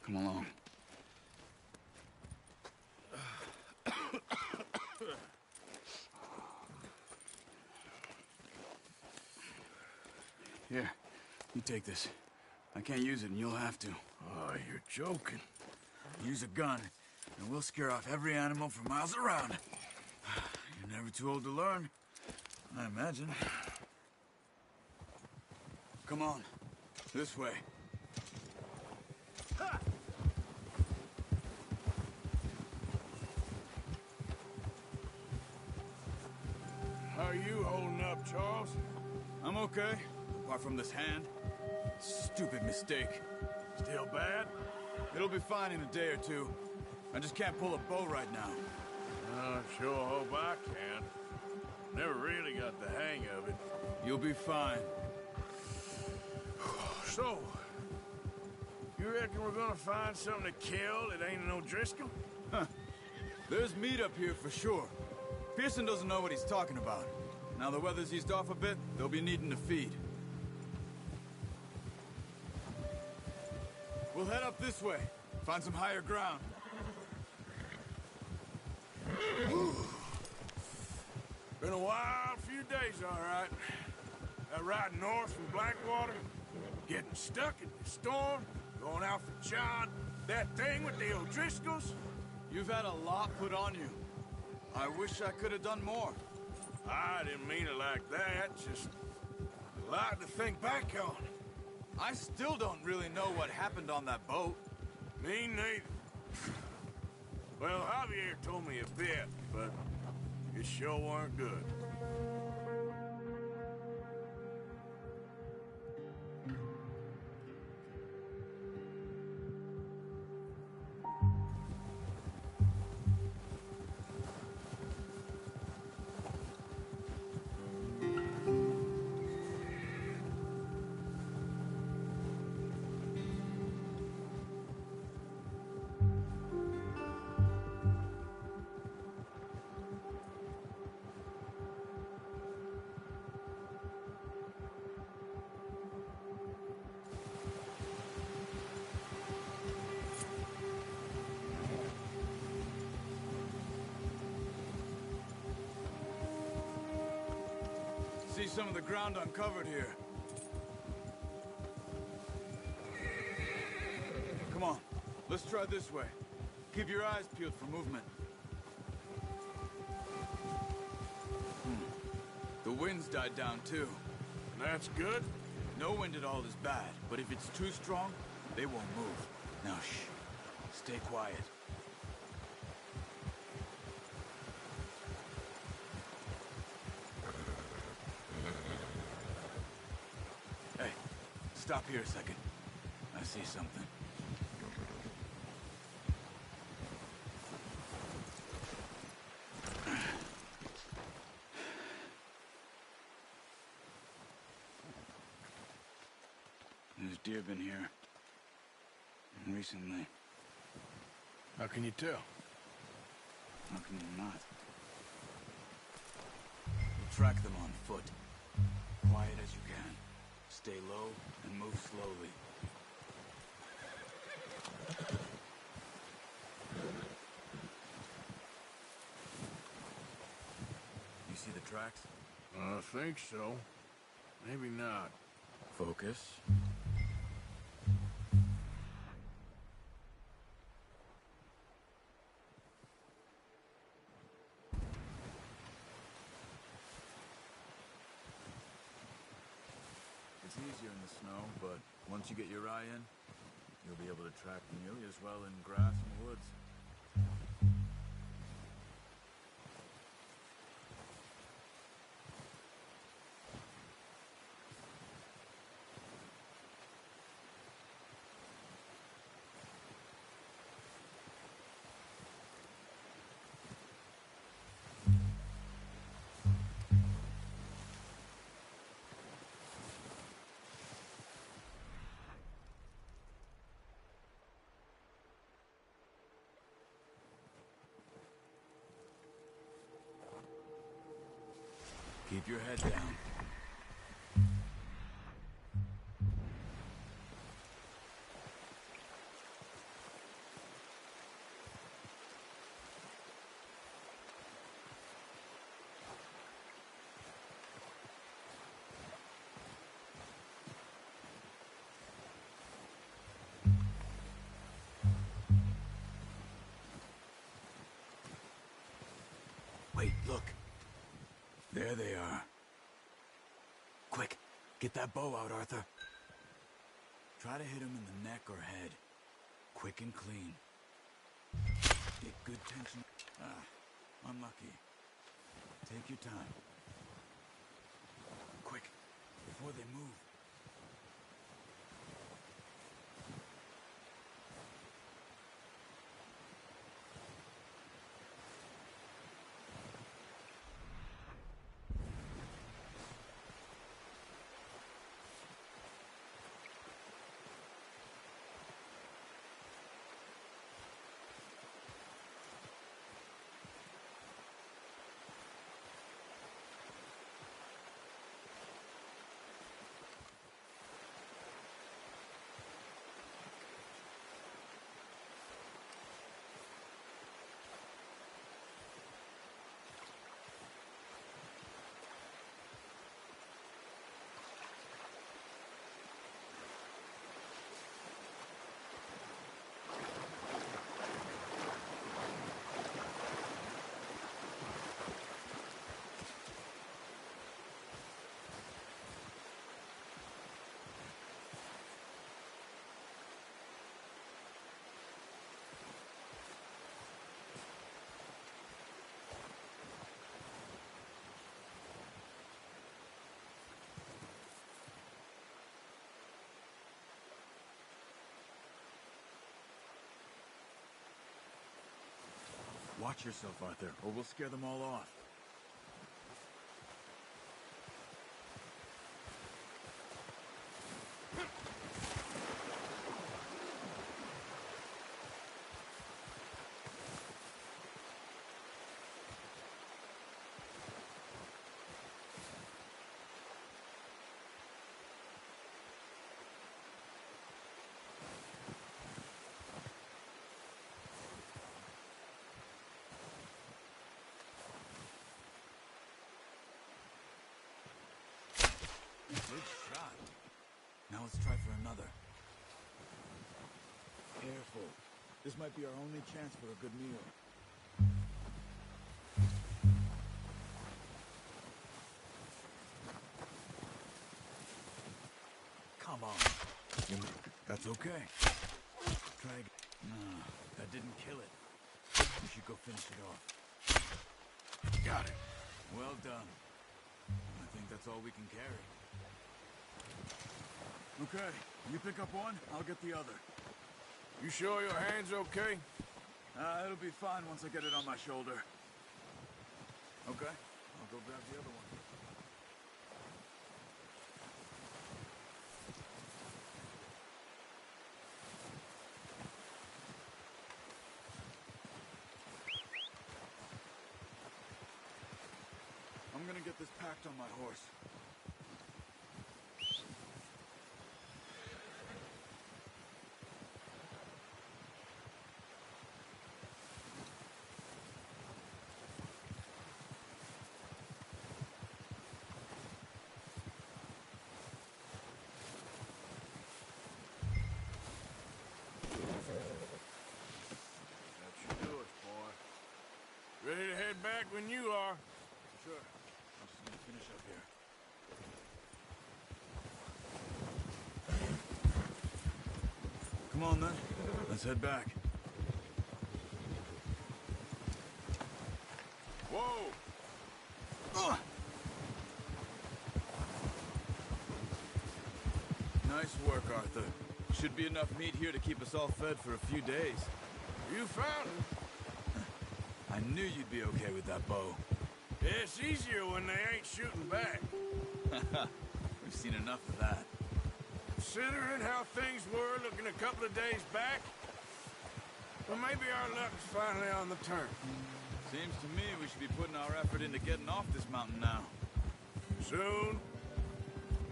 Come along. Here, you take this. I can't use it, and you'll have to. Oh, you're joking. Use a gun, and we'll scare off every animal for miles around. You're never too old to learn, I imagine. Come on, this way. How are you holding up, Charles? I'm okay, apart from this hand. Stupid mistake. Still bad? It'll be fine in a day or two. I just can't pull a bow right now. I sure hope I can. Never really got the hang of it. You'll be fine. So, you reckon we're gonna find something to kill that ain't no Driscoll? Huh. There's meat up here for sure. Pearson doesn't know what he's talking about. Now the weather's eased off a bit, they'll be needing to feed. We'll head up this way. Find some higher ground. Been a wild few days, all right. That ride north from Blackwater, getting stuck in the storm, going out for John, that thing with the O'Driscolls. You've had a lot put on you. I wish I could have done more. I didn't mean it like that, just a lot to think back on. I still don't really know what happened on that boat. Me neither. Well, Javier told me a bit, but it sure weren't good. See some of the ground uncovered here. Come on, let's try this way. Keep your eyes peeled for movement. The wind's died down too. That's good? No wind at all is bad, but if it's too strong, they won't move. Now shh, stay quiet. Hey, stop here a second. I see something. There's deer been here. Recently. How can you tell? How can you not? We'll track them on foot. Quiet as you can. Stay low and move slowly. tracks? I think so. Maybe not. Focus. It's easier in the snow, but once you get your eye in, you'll be able to track nearly as well in grass and woods. Keep your head down. Wait, look. There they are. Quick, get that bow out, Arthur. Try to hit him in the neck or head. Quick and clean. Get good tension. Ah, unlucky. Take your time. Quick, before they move. Watch yourself, Arthur, or we'll scare them all off. Good shot. Now let's try for another. Careful. This might be our only chance for a good meal. Come on. That's okay. Try again. No, that didn't kill it. We should go finish it off. Got it. Well done. I think that's all we can carry. Okay, you pick up one, I'll get the other. You sure your hand's okay? It'll be fine once I get it on my shoulder. Okay, I'll go grab the other one. I'm gonna get this packed on my horse. when you are. Sure. Just need to finish up here. Come on, then. Let's head back. Whoa! Nice work, Arthur. Should be enough meat here to keep us all fed for a few days. You found him. I knew you'd be okay with that bow. It's easier when they ain't shooting back. We've seen enough of that. Considering how things were looking a couple of days back, well, maybe our luck's finally on the turn. Seems to me we should be putting our effort into getting off this mountain now. Soon.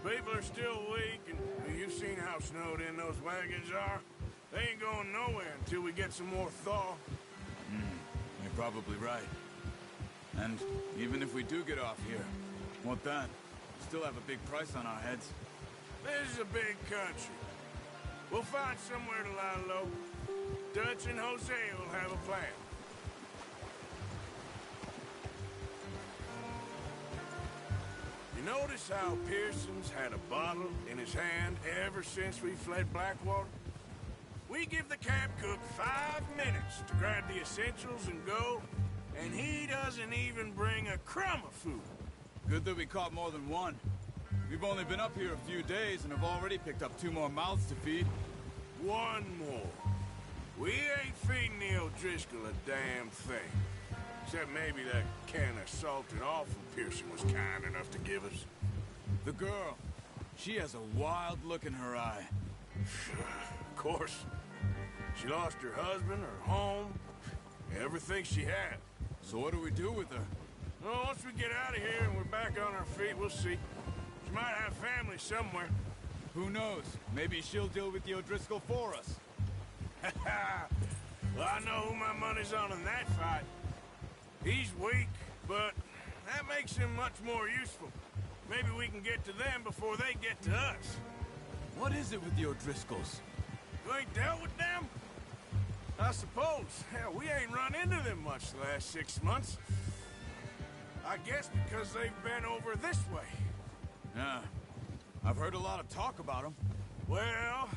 People are still weak, and you've seen how snowed in those wagons are. They ain't going nowhere until we get some more thaw. You're probably right. And even if we do get off here, what then? We still have a big price on our heads. This is a big country. We'll find somewhere to lie low. Dutch and Jose will have a plan. You notice how Pearson's had a bottle in his hand ever since we fled Blackwater? We give the camp cook 5 minutes to grab the essentials and go, and he doesn't even bring a crumb of food. Good that we caught more than one. We've only been up here a few days and have already picked up 2 more mouths to feed. 1 more. We ain't feeding the O'Driscoll a damn thing. Except maybe that can of salted offal Pearson was kind enough to give us. The girl. She has a wild look in her eye. Of course. She lost her husband, her home, everything she had. So what do we do with her? Well, once we get out of here and we're back on our feet, we'll see. She might have family somewhere. Who knows? Maybe she'll deal with the O'Driscoll for us. Well, I know who my money's on in that fight. He's weak, but that makes him much more useful. Maybe we can get to them before they get to us. What is it with the O'Driscolls? You ain't dealt with them? I suppose. Hell, we ain't run into them much the last 6 months. I guess because they've been over this way. Yeah. I've heard a lot of talk about them. Well,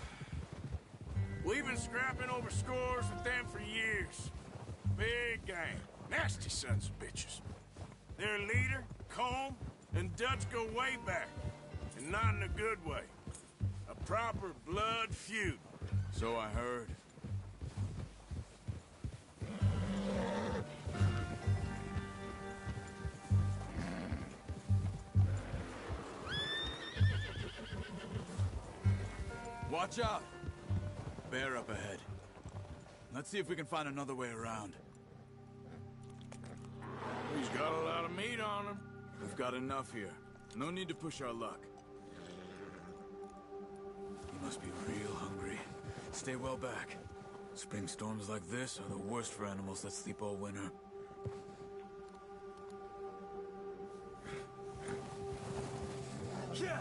we've been scrapping over scores with them for years. Big gang. Nasty sons of bitches. Their leader, Colm, and Dutch go way back. And not in a good way. A proper blood feud. So I heard. Watch out! Bear up ahead. Let's see if we can find another way around. He's got a lot of meat on him. We've got enough here. No need to push our luck. He must be real hungry. Stay well back. Spring storms like this are the worst for animals that sleep all winter. Yeah!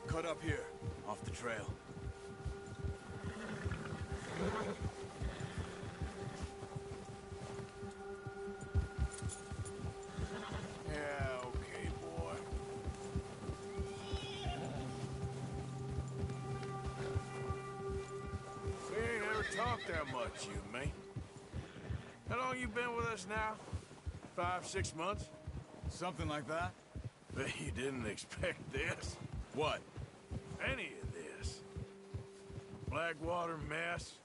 Cut up here, off the trail. Yeah, okay, boy. We ain't ever talked that much, you and me. How long you been with us now? 5, 6 months? Something like that. Bet you didn't expect this. What? Any of this. Blackwater mess.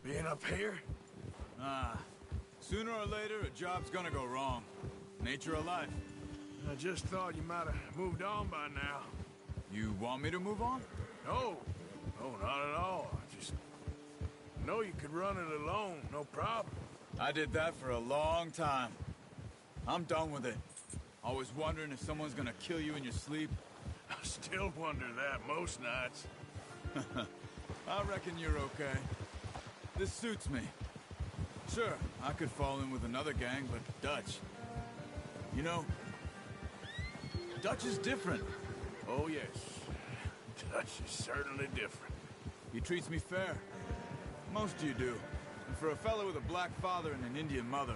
Being up here. Sooner or later, a job's gonna go wrong. Nature of life. I just thought you might have moved on by now. You want me to move on? No. No, not at all. I just know you could run it alone, no problem. I did that for a long time. I'm done with it. Always wondering if someone's gonna kill you in your sleep. I still wonder that most nights. I reckon you're okay. This suits me. Sure, I could fall in with another gang, but Dutch... You know, Dutch is different. Oh, yes. Dutch is certainly different. He treats me fair. Most of you do. And for a fellow with a black father and an Indian mother,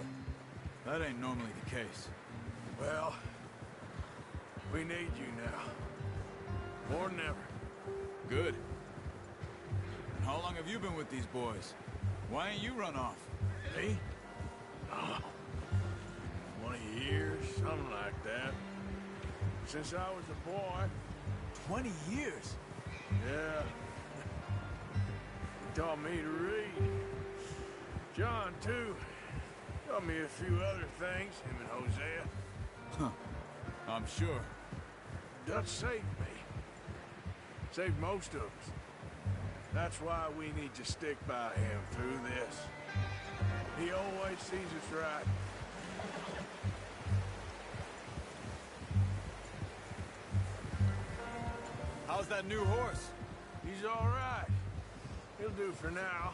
that ain't normally the case. Well, we need you now. More than ever. Good. And how long have you been with these boys? Why ain't you run off? Me? Oh, 20 years, something like that. Since I was a boy. 20 years? Yeah. He taught me to read. John, too. Taught me a few other things, him and Hosea. Huh. I'm sure. Dutch saved me. Saved most of us. That's why we need to stick by him through this. He always sees us right. How's that new horse? He's all right. He'll do for now.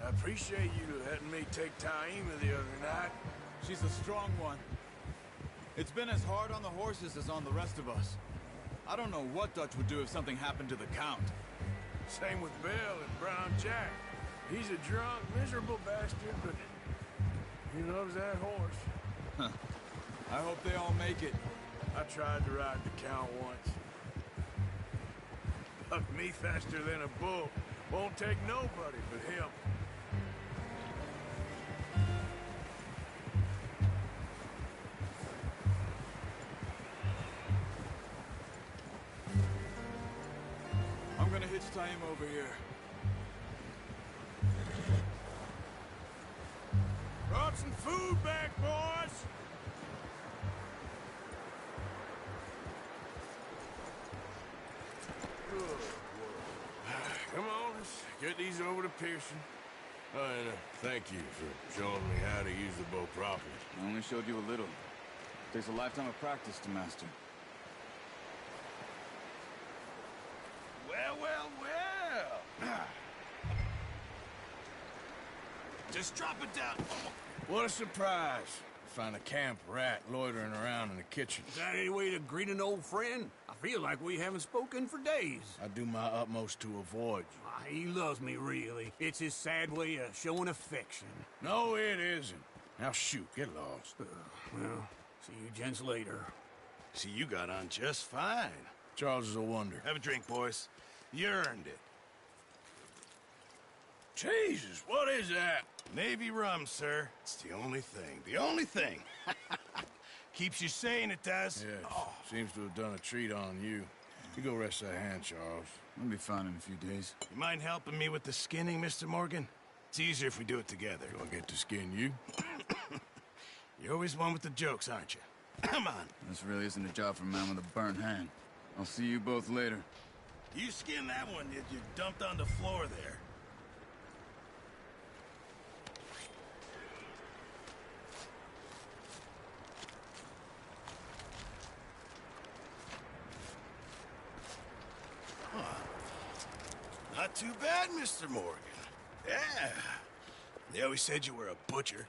I appreciate you letting me take Taima the other night. She's a strong one. It's been as hard on the horses as on the rest of us. I don't know what Dutch would do if something happened to the Count. Same with Bill and Brown Jack. He's a drunk, miserable bastard, but he loves that horse. Huh. I hope they all make it. I tried to ride the Count once. Bucked me faster than a bull. Won't take nobody but him. I'm gonna hitch Taima over here. Brought some food back, boys! Come on, let's get these over to Pearson. Oh, and thank you for showing me how to use the bow properly. I only showed you a little. Takes a lifetime of practice to master. Well, well, well. Just drop it down. What a surprise. Find a camp rat loitering around in the kitchen. Is that any way to greet an old friend? I feel like we haven't spoken for days. I do my utmost to avoid you. He loves me, really. It's his sad way of showing affection. No, it isn't. Now shoot, get lost. Well, see you gents later. See, you got on just fine. Charles is a wonder. Have a drink, boys. You earned it. Jesus, what is that? Navy rum, sir. It's the only thing. The only thing. Keeps you sane, it does. Yes. Oh. Seems to have done a treat on you. You go rest that hand, Charles. I'll be fine in a few days. You mind helping me with the skinning, Mr. Morgan? It's easier if we do it together. Do I get to skin you? You're always one with the jokes, aren't you? Come on. This really isn't a job for a man with a burnt hand. I'll see you both later. You skinned that one you dumped on the floor there. Not too bad, Mr. Morgan. Yeah. They always said you were a butcher.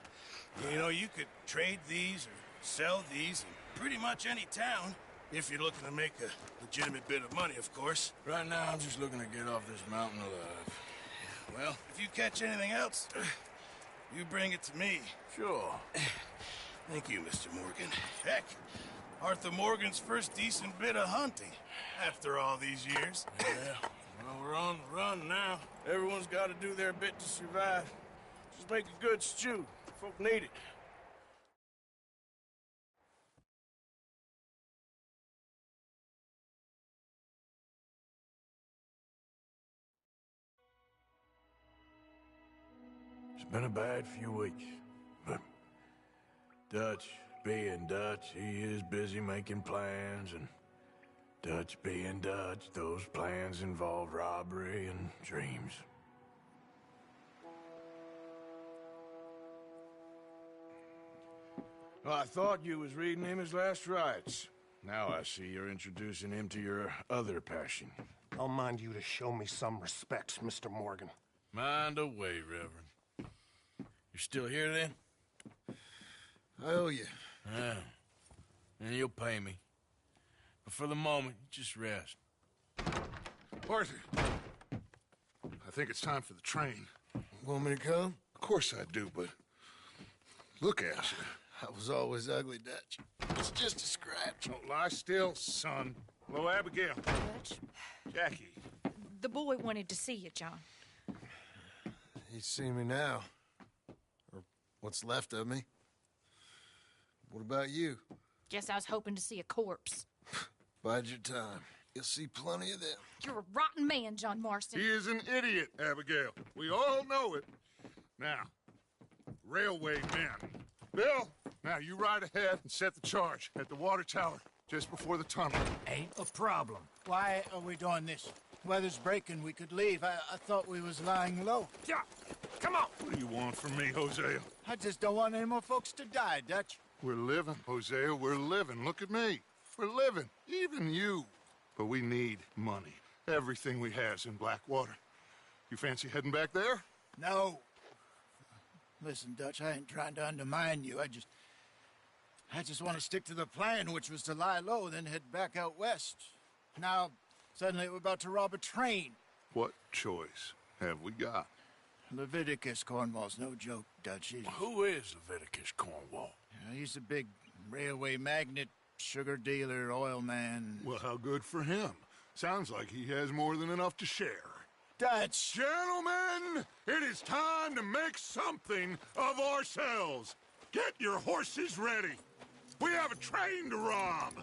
You know, you could trade these or sell these in pretty much any town. If you're looking to make a legitimate bit of money, of course. Right now, I'm just looking to get off this mountain alive. Well, if you catch anything else, you bring it to me. Sure. Thank you, Mr. Morgan. Heck, Arthur Morgan's first decent bit of hunting after all these years. Yeah. Well, we're on the run now. Everyone's got to do their bit to survive. Just make a good stew. Folk need it. It's been a bad few weeks, but Dutch being Dutch, he is busy making plans, and Dutch being Dutch, those plans involve robbery and dreams. Well, I thought you was reading him his last rites. Now I see you're introducing him to your other passion. I'll mind you to show me some respect, Mr. Morgan. Mind away, Reverend. You're still here, then? I owe you. Yeah. And you'll pay me. But for the moment, just rest. Arthur, I think it's time for the train. Want me to come? Of course I do, but look at you. I was always ugly, Dutch. It's just a scratch. Don't lie still, son. Hello, Abigail. Dutch, Jackie. the boy wanted to see you, John. He's seen me now. Or what's left of me. What about you? Guess I was hoping to see a corpse. Bide your time. You'll see plenty of them. You're a rotten man, John Marston. He is an idiot, Abigail. We all know it. Now, railway men. Bill, now you ride ahead and set the charge at the water tower just before the tunnel. Ain't a problem. Why are we doing this? Weather's breaking. We could leave. I thought we was lying low. Yeah, come on. What do you want from me, Hosea? I just don't want any more folks to die, Dutch. We're living, Hosea. We're living. Look at me. We're living. Even you. But we need money. Everything we has in Blackwater. You fancy heading back there? No. Listen, Dutch, I ain't trying to undermine you. I just want to stick to the plan, which was to lie low, then head back out west. Now, suddenly we're about to rob a train. What choice have we got? Leviticus Cornwall's no joke, Dutch. Who is Leviticus Cornwall? He's a big railway magnate, sugar dealer, oil man. Well, how good for him. Sounds like he has more than enough to share. Dutch! Gentlemen, it is time to make something of ourselves. Get your horses ready. We have a train to rob.